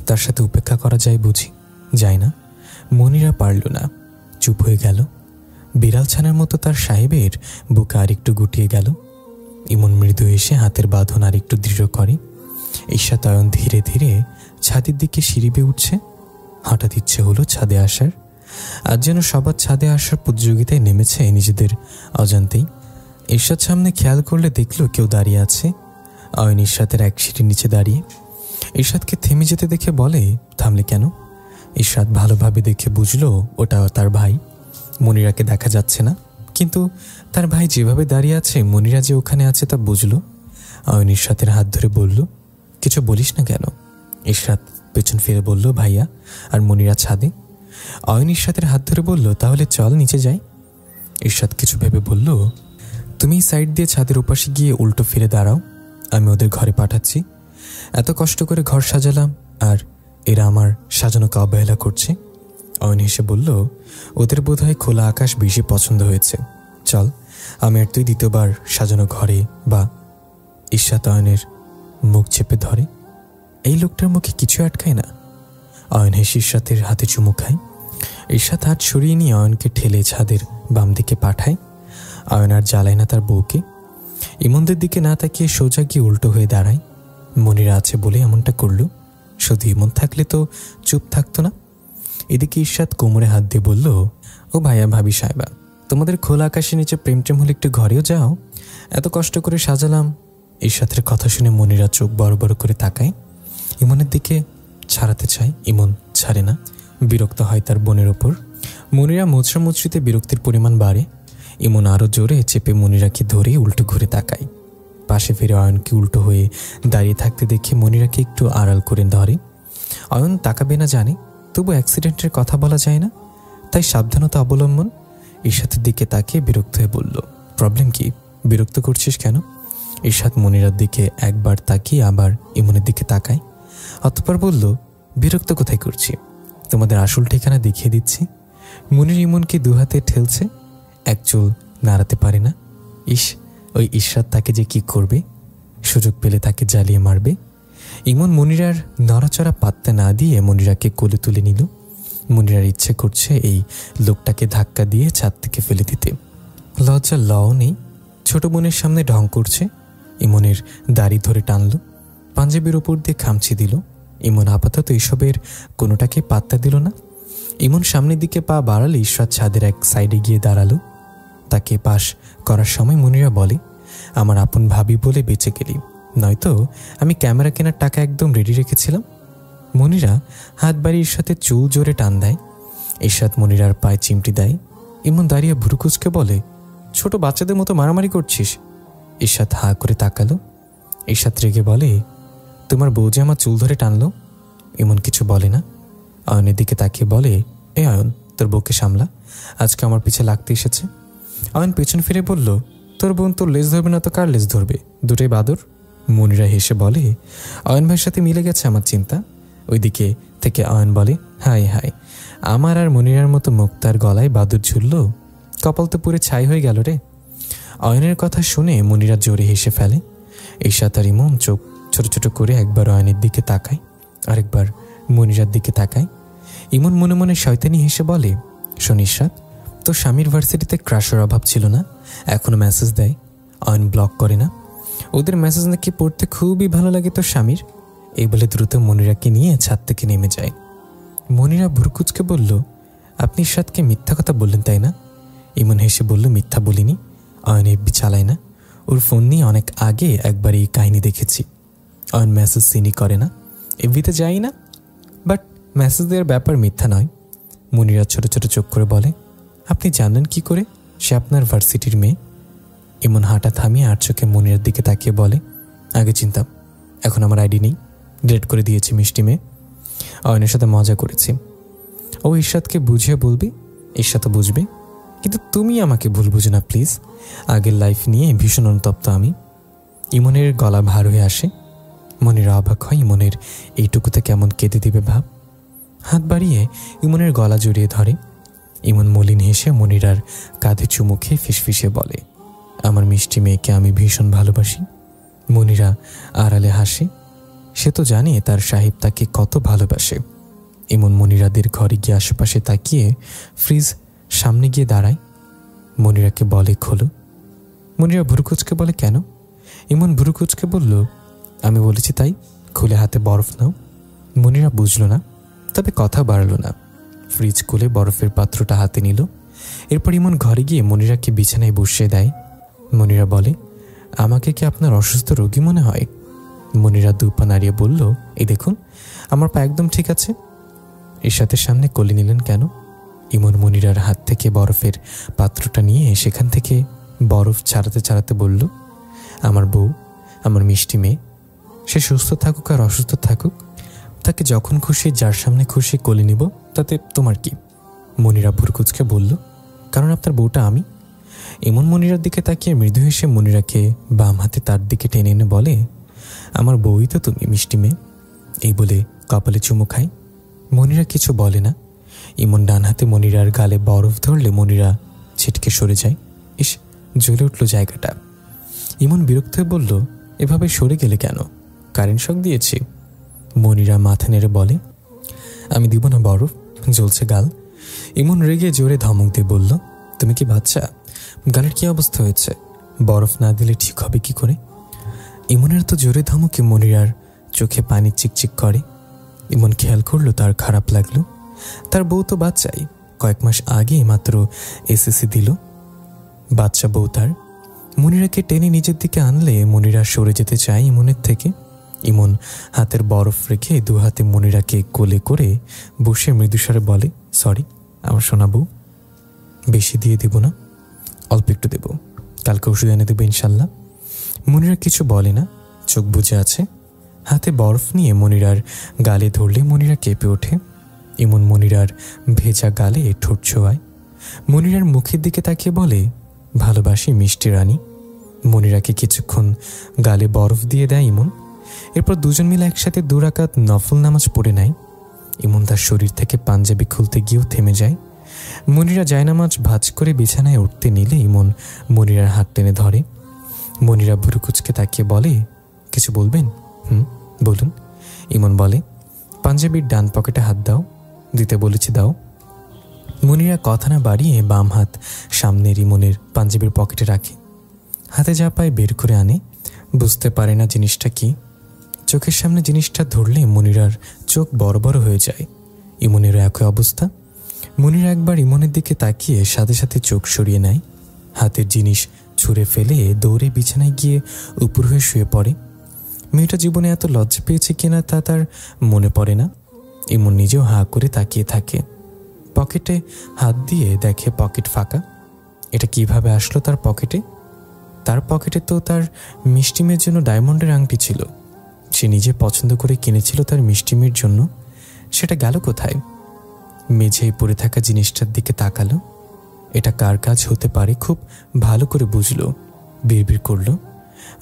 তার সাথে উপেক্ষা করা যায় বুঝি? যায় না। মনিরা পারল না, চুপ হয়ে গেল। বিড়াল ছানার মতো তার সাহেবের বুকে আরেকটু গুটিয়ে গেল। ইমন মৃদু এসে হাতের বাঁধন আরেকটু দৃঢ় করে। ঈশাতায়ন ধীরে ধীরে ছাদের দিকে সিঁড়ি বেয়ে উঠছে। হঠাৎ ইচ্ছে হলো ছাদে আসার। আজ যেন সবার ছাদে আসার প্রতিযোগিতায় নেমেছে নিজেদের অজান্তেই। ঈশাদ সামনে খেয়াল করলে দেখল কেউ দাঁড়িয়ে আছে। অয়ন ঈশাদের এক সিঁড়ির নিচে দাঁড়িয়ে। ঈশাদকে থেমে যেতে দেখে বলে, থামলে কেন? ঈশাদ ভালোভাবে দেখে বুঝলো ওটা তার ভাই। মনিরাকে দেখা যাচ্ছে না, কিন্তু তার ভাই যেভাবে দাঁড়িয়ে আছে মনিরা যে ওখানে আছে তা বুঝলো। অয়ন ঈশাদের হাত ধরে বলল, কিছু বলিস না কেন? ঈশাদ পেছন ফিরে বলল, ভাইয়া আর মনিরা ছাদে। অয়ন ঈশাদের হাত ধরে বলল, তাহলে চল নিচে যাই। ঈশাদ কিছু ভেবে বলল, তুমি সাইড দিয়ে ছাদের উপাসে গিয়ে উল্টো ফিরে দাঁড়াও, আমি ওদের ঘরে পাঠাচ্ছি। এত কষ্ট করে ঘর সাজালাম আর এরা আমার সাজানোকে অবহেলা করছে। অয়ন হেসে বলল, ওদের বোধহয় খোলা আকাশ বেশি পছন্দ হয়েছে, চল আমি আর তুই দ্বিতীয়বার সাজানো ঘরে বা। ঈশাদ অয়নের মুখ চেপে ধরে। এই লোকটার মুখে কিছু আটকায় না। অয়ন হেসে ঈশাদের হাতে চুমু খায়। ঈশাদ হাত সরিয়ে নিয়ে অয়নকে ঠেলে ছাদের বাম দিকে পাঠায়। অয়ন আর জ্বালায় না তার বউকে। ইমনদের দিকে না তাকিয়ে সোজা গিয়ে উল্টো হয়ে দাঁড়ায়। মনিরা আছে বলে এমনটা করল, শুধু ইমন থাকলে তো চুপ থাকতো না। এদিকে ঈশাদ কোমরে হাত দিয়ে বলল, ও ভাইয়া ভাবি সাহেবা, তোমাদের খোলা আকাশের নিচে প্রেম টেম হলে একটু ঘরেও যাও, এত কষ্ট করে সাজালাম। ঈশাদের কথা শুনে মনিরা চোখ বড় বড় করে তাকায়। ইমনের দিকে ছাড়াতে চায়, ইমন ছাড়ে না। বিরক্ত হয় তার বোনের ওপর। মনিরা মুচড়া মুচড়িতে বিরক্তির পরিমাণ বাড়ে। ইমন আরো জোরে চেপে মনিরাকে ধরে উল্টো ঘুরে তাকায়। পাশে ফিরে অয়নকে উল্টো হয়ে দাঁড়িয়ে থাকতে দেখে মনিরাকে একটু আড়াল করে ধরে। অয়ন তাকাবে না জানে, তবু অ্যাক্সিডেন্টের কথা বলা যায় না, তাই সাবধানতা অবলম্বন। ঈশাদের দিকে তাকিয়ে বিরক্ত হয়ে বলল, প্রবলেম কি? বিরক্ত করছিস কেন? ঈশাদ মনিরার দিকে একবার তাকিয়ে আবার ইমনের দিকে তাকায়, অতঃপর বলল, বিরক্ত কোথায় করছি? তোমাদের আসল ঠিকানা দেখিয়ে দিচ্ছি। মনির ইমনকে দুহাতে ঠেলছে, এক চুল নাড়াতে পারে না। ওই ঈশাদ তাকে যে কি করবে, সুযোগ পেলে তাকে জ্বালিয়ে মারবে। ইমন মনিরার নড়াচড়া পাত্তা না দিয়ে মনিরাকে কোলে তুলে নিল। মনিরার ইচ্ছে করছে এই লোকটাকে ধাক্কা দিয়ে ছাদ থেকে ফেলে দিতে। লজ্জা লও নেই, ছোট বোনের সামনে ঢং করছে। ইমনের দাড়ি ধরে টানল, পাঞ্জাবির ওপর দিয়ে খামচি দিল। ইমন আপাতত এসবের কোনোটাকে পাত্তা দিল না। ইমন সামনের দিকে পা বাড়ালে ঈশাদ ছাদের এক সাইডে গিয়ে দাঁড়ালো। তাকে পাশ করার সময় মনিরা বলে, আমার আপন ভাবি বলে বেঁচে গেলি, নয়তো আমি ক্যামেরা কেনার টাকা একদম রেডি রেখেছিলাম। মনিরা হাত বাড়িয়ে ঈশাদের চুল জোরে টান দেয়। ঈশাদ মনিরার পায়ে চিমটি দেয়। ইমন দাঁড়িয়ে ভুরুকুচকে বলে, ছোট বাচ্চাদের মতো মারামারি করছিস? ঈশাদ হা করে তাকালো। ঈশাদ রেগে বলে, তোমার বউ যে আমার চুল ধরে টানলো। ইমন কিছু বলে না। অয়নের দিকে তাকিয়ে বলে, এ অয়ন, তোর বউকে সামলা, আজকে আমার পিছে লাগতে এসেছে। অয়ন পেছন ফিরে বলল, তোর বোন তোর লেজ ধরবে না তো কার লেজ ধরবে? দুটোই বাদর। মনিরা হেসে বলে, অয়ন ভাইয়ের সাথে মিলে গেছে আমার চিন্তা। ওইদিকে থেকে অয়ন বলে, হাই হাই, আমার আর মনিরার মতো মুক্তার গলায় বাদুর ঝুলল, কপাল তো পুরো ছাই হয়ে গেল রে। অয়নের কথা শুনে মনিরা জোরে হেসে ফেলে। ঈশাদ আর ইমন চোখ ছোট ছোট করে একবার অয়নের দিকে তাকায়, আরেকবার মনিরার দিকে তাকায়। ইমন মনে মনে শয়তানি হেসে বলে, শোন ঈশাদ, তোর স্বামীর ভার্সিটিতে ক্রাশের অভাব ছিল না, এখনো মেসেজ দেয়, অয়ন ব্লক করে না। ওদের মেসেজ নাকি পড়তে খুবই ভালো লাগে তোর স্বামীর। এই বলে দ্রুত মনিরাকে নিয়ে ছাদ থেকে নেমে যায়। মনিরা ভুরকুচকে বলল, আপনি ঈশাদকে মিথ্যা কথা বললেন তাই না? ইমন হেসে বলল, মিথ্যা বলিনি, অয়ন এফবি চালায় না, ওর ফোন নিয়ে অনেক আগে একবার এই কাহিনী দেখেছি। অয়ন মেসেজ সিনই করে না, এফবিতে যাই না, বাট মেসেজ দেওয়ার ব্যাপার মিথ্যা নয়। মনিরা ছোট ছোট চোখ করে বলে, আপনি জানলেন কি করে সে আপনার ভার্সিটির মেয়ে? ইমন হাঁটা থামিয়ে আর চোখে মনিরার দিকে তাকিয়ে বলে, আগে চিনতাম, এখন আমার আইডি নেই, ডিলিট করে দিয়েছি মিষ্টি মেয়ে। অয়নের সাথে মজা করেছি। ও ঈর্ষাদকে বুঝিয়ে বলবি, ঈর্ষাদ বুঝবে, কিন্তু তুমি আমাকে ভুল বুঝো না প্লিজ। আগের লাইফ নিয়ে ভীষণ অনুতপ্ত আমি। ইমনের গলা ভার হয়ে আসে। মনিরা অবাক হয় ইমনের এইটুকুতে কেমন কেঁদে দিবে ভাব। হাত বাড়িয়ে ইমনের গলা জড়িয়ে ধরে। ইমন মলিন হেসে মনিরার কাঁধে চুমু খেয়ে ফিসফিসে বলে, আমার মিষ্টি মেয়েকে আমি ভীষণ ভালোবাসি। মনিরা আড়ালে হাসে। সে তো জানে তার সাহেব তাকে কত ভালোবাসে। ইমন মনিরাদের ঘরে গিয়ে আশেপাশে তাকিয়ে ফ্রিজ সামনে গিয়ে দাঁড়ায়। মনিরাকে বলে, খোলো। মনিরা ভুরুকুচকে বলে, কেন? ইমন ভুরুকুচকে বলল, আমি বলেছি তাই, খুলে হাতে বরফ নাও। মনিরা বুঝল না, তবে কথা বাড়ল না। ফ্রিজ খুলে বরফের পাত্রটা হাতে নিল। এরপর ইমন ঘরে গিয়ে মনিরাকে বিছানায় বসিয়ে দেয়। মনিরা বলে, আমাকে কি আপনার অসুস্থ রোগী মনে হয়? মনিরা দুপা নাড়িয়ে বলল, এই দেখুন, আমার পা একদম ঠিক আছে। ঈর্ষাদের সামনে কোলে নিলেন কেন? ইমন মনিরার হাত থেকে বরফের পাত্রটা নিয়ে সেখান থেকে বরফ ছাড়াতে ছাড়াতে বলল, আমার বউ, আমার মিষ্টি মেয়ে, সে সুস্থ থাকুক আর অসুস্থ থাকুক, তাকে যখন খুশি যার সামনে খুশি কোলে নিব, তাতে তোমার কি? মনিরা ভুরকুচকে বলল, কারণ আপনার বউটা আমি। ইমন মনিরার দিকে তাকিয়ে মৃদু হেসে মনিরাকে বাম হাতে তার দিকে টেনে এনে বলে, আমার বউই তো তুমি মিষ্টি মেয়ে। এই বলে কপালে চুমু খায়। মনিরা কিছু বলে না। ইমন ডান হাতে মনিরার গালে বরফ ধরলে মনিরা ছিটকে সরে যায়। ইস, জ্বলে উঠল জায়গাটা। ইমন বিরক্ত হয়ে বলল, এভাবে সরে গেলে কেন? কারেন্ট শক দিয়েছি। মনিরা মাথা নেড়ে বলে, আমি দিব না বরফ, জ্বলছে গাল। ইমন রেগে জোরে ধমক দিয়ে বলল, তুমি কি বাচ্চা? গালের কি অবস্থা হয়েছে? বরফ না দিলে ঠিক হবে কি করে? ইমনের তো জোরে ধমকে মনিরার চোখে পানি চিকচিক করে। ইমন খেয়াল করলো তার খারাপ লাগলো। তার বউ তো বাচ্চাই, কয়েক মাস আগে মাত্র এসএসসি দিল। বাচ্চা বউ তার। মনিরাকে টেনে নিজের দিকে আনলে মনিরা সরে যেতে চায় ইমনের থেকে। ইমন হাতের বরফ রেখে দু হাতে মনিরাকে কোলে করে বসে মৃদুস্বরে বলে, সরি আমার সোনা বউ, বেশি দিয়ে দেব না, অল্প একটু দেব, কালকে ওষুধ এনে দেবো ইনশাল্লাহ। মনিরা কিছু বলে না, চোখ বুজে আছে। হাতে বরফ নিয়ে মনিরার গালে ধরলে মনিরা কেঁপে ওঠে। ইমন মনিরার ভেজা গালে ঠোঁট ছোঁয়ায়। মনিরার মুখের দিকে তাকিয়ে বলে, ভালোবাসি মিষ্টি রানী। মনিরাকে কিছুক্ষণ গালে বরফ দিয়ে দেয় ইমন। এরপর দুজন মিলে একসাথে 2 রাকাত নফল নামাজ পড়ে নেয়। ইমন তার শরীর থেকে পাঞ্জাবি খুলতে গিয়েও থেমে যায়। মনিরা জায়নামাজ ভাঁজ করে বিছানায় উঠতে নিলে ইমন মনিরার হাত টেনে ধরে। মনিরা ভুরুকুচকে তাকিয়ে বলে, কিছু বলবেন? বলুন। ইমন বলে, পাঞ্জাবির ডান পকেটে হাত দাও। দিতে বলেছি দাও। মনিরা কথা না বাড়িয়ে বাম হাত সামনের ইমনের পাঞ্জাবির পকেটে রাখে। হাতে যা পায় বের করে আনে। বুঝতে পারে না জিনিসটা কি। চোখের সামনে জিনিসটা ধরলে মনিরার চোখ বড় বড় হয়ে যায়। ইমনেরও একই অবস্থা। মনিরা একবার ইমনের দিকে তাকিয়ে সাথে সাথে চোখ সরিয়ে নেয়। হাতের জিনিস ছুঁড়ে ফেলে দৌড়ে বিছানায় গিয়ে উপর হয়ে শুয়ে পড়ে। মেয়েটা জীবনে এত লজ্জা পেয়েছে কিনা তা তার মনে পড়ে না। ইমন নিজেও হাঁ করে তাকিয়ে থাকে। পকেটে হাত দিয়ে দেখে পকেট ফাঁকা। এটা কিভাবে আসলো তার পকেটে? তার পকেটে তো তার মিষ্টি মেয়ের জন্য ডায়মন্ডের আংটি ছিল। সে নিজে পছন্দ করে কিনেছিল তার মিষ্টি মেয়ের জন্য। সেটা গেল কোথায়? মেঝেয় পড়ে থাকা জিনিসটার দিকে তাকালো। এটা কার কাজ হতে পারে খুব ভালো করে বুঝলো। বিড়বিড় করলো,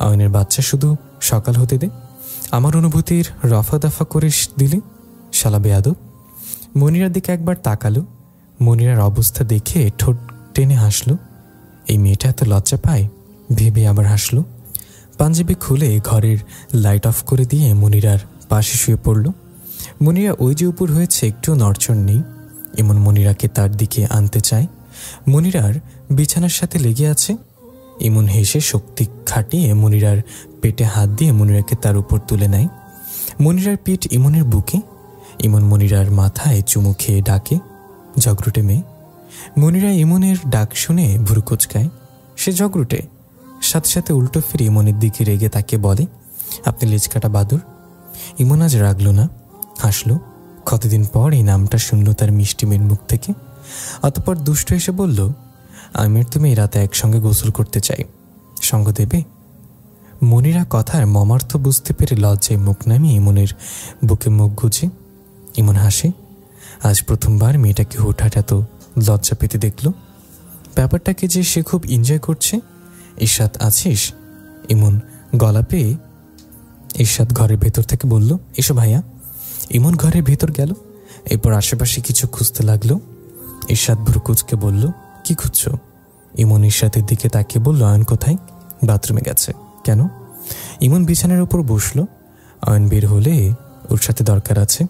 অয়নের বাচ্চা শুধু সকাল হতে দে, আমার অনুভূতির রফা দফা করে দিলে শালা বেয়াদব। মনিরার দিকে একবার তাকালো। মনিরার অবস্থা দেখে ঠোঁট টেনে হাসলো। এই মেয়েটা এত লজ্জা পায় ভেবে আবার হাসলো। পাঞ্জাবি খুলে ঘরের লাইট অফ করে দিয়ে মনিরার পাশে শুয়ে পড়ল। মনিরা ওই যে উপর হয়েছে, একটুও নড়চড় নেই। এমন মনিরাকে তার দিকে আনতে চায়। মনিরার বিছানার সাথে লেগে আছে। ইমন হেসে শক্তি খাটিয়ে মনিরার পেটে হাত দিয়ে মনিরাকে তার উপর তুলে নেয়। মনিরার পিঠ ইমনের বুকে। ইমন মনিরার মাথায় চুমু খেয়ে ডাকে, ঝগড়ুটে মেয়ে। মনিরা ইমনের ডাক শুনে ভুরু কোচকায়। সে ঝগড়ুটে। সাথে সাথে উল্টো ফিরে ইমনের দিকে রেগে তাকে বলে, আপনি লেজ কাটা বাদুর। ইমন আজ রাগলো না, হাসলো। কতদিন পর এই নামটা শুনলো তার মিষ্টি মেয়ের মুখ থেকে। অতঃপর দুষ্ট এসে বলল, আমি আর তুমি রাতে একসঙ্গে গোসল করতে চাই, সঙ্গ দেবে? মনিরা কথার মর্মার্থ বুঝতে পেরে লজ্জায় মুখ নামিয়ে ইমনের বুকে মুখ গুজে। ইমন হাসে। আজ প্রথমবার মেয়েটাকে হুটহাট এত লজ্জা পেতে দেখল। ব্যাপারটাকে যে সে খুব এনজয় করছে। ইরশাদ আছিস? ইমন গলা পেয়ে ইরশাদ ঘরের ভেতর থেকে বলল, এসো ভাইয়া। ইমন ঘরের ভেতর গেল। এরপর আশেপাশে কিছু খুঁজতে লাগলো। ইরশাদ ভ্রুকুচকে বলল, কি খুঁজছো? ইমন ইরশাদের দিকে তাকিয়ে বলল, অয়ন কোথায়? বাথরুমে গেছে। কেন? ইমন বিছানার উপর বসলো। অয়ন বের হলে ওর সাথে দরকার আছে।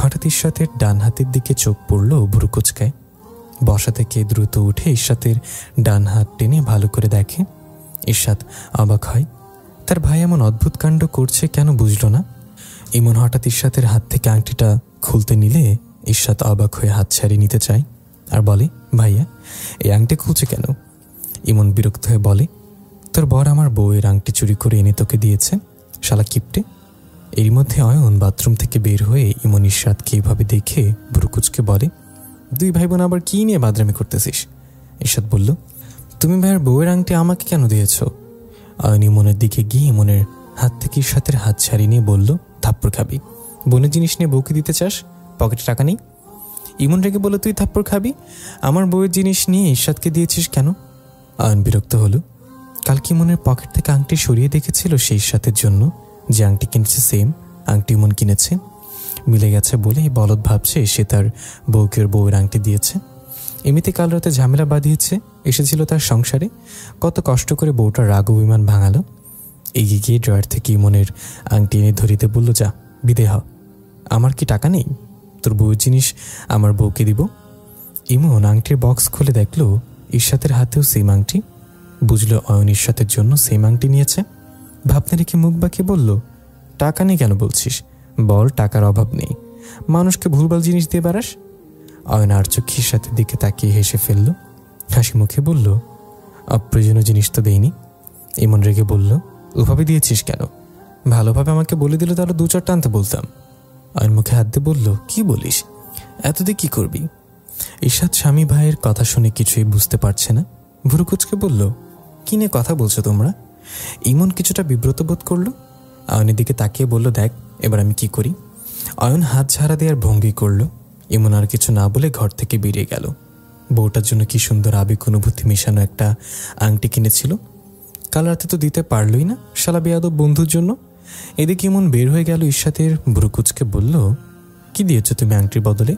হঠাৎ ইরশাদের ডান হাতের দিকে চোখ পড়ল ভ্রুকুচকায়। বসা থেকে দ্রুত উঠে ইরশাদের ডান হাত টেনে ভালো করে দেখে। ইরশাদ অবাক হয়, তার ভাই এমন অদ্ভুত কাণ্ড করছে কেন বুঝল না। ইমন হঠাৎ ইরশাদের হাত থেকে আংটিটা খুলতে নিলে ইরশাদ অবাক হয়ে হাত ছাড়িয়ে নিতে চায় আর বলে, ভাইয়া এই আংটি খুলছে কেন? ইমন বিরক্ত হয়ে বলে, তোর বর আমার বউয়ের আংটি চুরি করে এনে তোকে দিয়েছে, শালা কিপটে। এর মধ্যে অয়ন বাথরুম থেকে বের হয়ে ইমন ইরশাদকে এইভাবে দেখে ভ্রুকুচকে বলে, দুই ভাই বোন আবার কি নিয়ে বাদরামি করতেছিস? ইরশাদ বলল, তুমি ভাইয়ের বউয়ের আংটি আমাকে কেন দিয়েছ? অয়ন ইমনের দিকে গিয়ে ইমনের হাত থেকে ইরশাদের হাত ছাড়িয়ে নিয়ে বলল, থাপ্পড় খাবি? বোনের জিনিস নিয়ে বউকে দিতে চাস? পকেটে টাকা নেই? ইমন রেগে বলল, তুই থাপ্পড় খাবি? আমার বউয়ের জিনিস নিয়ে ইরশাদকে দিয়েছিস কেন? অয়ন বিরক্ত হলো। কালকে ইমনের পকেট থেকে আংটি সরিয়ে দেখেছিল সেই ইরশাদের জন্য যে আংটি কিনেছে সেম আংটি ইমন কিনেছে। মিলে গেছে বলে বলদ ভাবছে সে তার বউকে ওর বউয়ের আংটি দিয়েছে। এমনিতে কাল রাতে ঝামেলা বাঁধিয়েছে, এসেছিল তার সংসারে। কত কষ্ট করে বউটার রাগ অভিমান ভাঙালো। এগিয়ে গিয়ে ড্রয়ার থেকে ইমনের আংটি এনে ধরিতে বলল, যা বিদে হ। আমার কি টাকা নেই? তোর বউয়ের জিনিস আমার বউকে দিব? ইমন আংটির বক্স খুলে দেখলো ইরশাদের হাতেও সেম আংটি। বুঝলো অয়ন ইরশাদের জন্য সেম আংটি নিয়েছে। ভাবনা রেখে মুখ বাঁকিয়ে বলল, টাকা নেই কেন বলছিস? বল টাকার অভাব নেই, মানুষকে ভুলভাল জিনিস দিয়ে বেড়াস। অয়ন আর চোখে ইরশাদের দিকে তাকিয়ে হেসে ফেলল। হাসি মুখে বলল, অপ্রয়োজনীয় জিনিস তো দেইনি। ইমন রেগে বলল, ওভাবে দিয়েছিস কেন? ভালোভাবে আমাকে বলে দিলে তাহলে দু চারটা আনতে বলতাম। অয়ন মুখে হাত দিয়ে বলল, কি বলিস? এত দিয়ে কি করবি? ইরশাদ স্বামী ভাইয়ের কথা শুনে কিছুই বুঝতে পারছে না। ভ্রুকুচকে বলল, কি নিয়ে কথা বলছো তোমরা? ইমন কিছুটা বিব্রত বোধ করলো। অয়নের দিকে তাকিয়ে বলল, দেখ এবার আমি কি করি। অয়ন হাত ঝাড়া দেওয়ার ভঙ্গি করলো। ইমন আর কিছু না বলে ঘর থেকে বেরিয়ে গেল। বউটার জন্য কি সুন্দর আবেগ অনুভূতি মেশানো একটা আংটি কিনেছিল। কাল রাতে তো দিতে পারলই না শালা বেয়াদব বন্ধুর জন্য। এদিকে ইমন বের হয়ে গেল। ইরশাদের ভ্রুকুচকে বলল, কি দিয়েছ তুমি আংটির বদলে?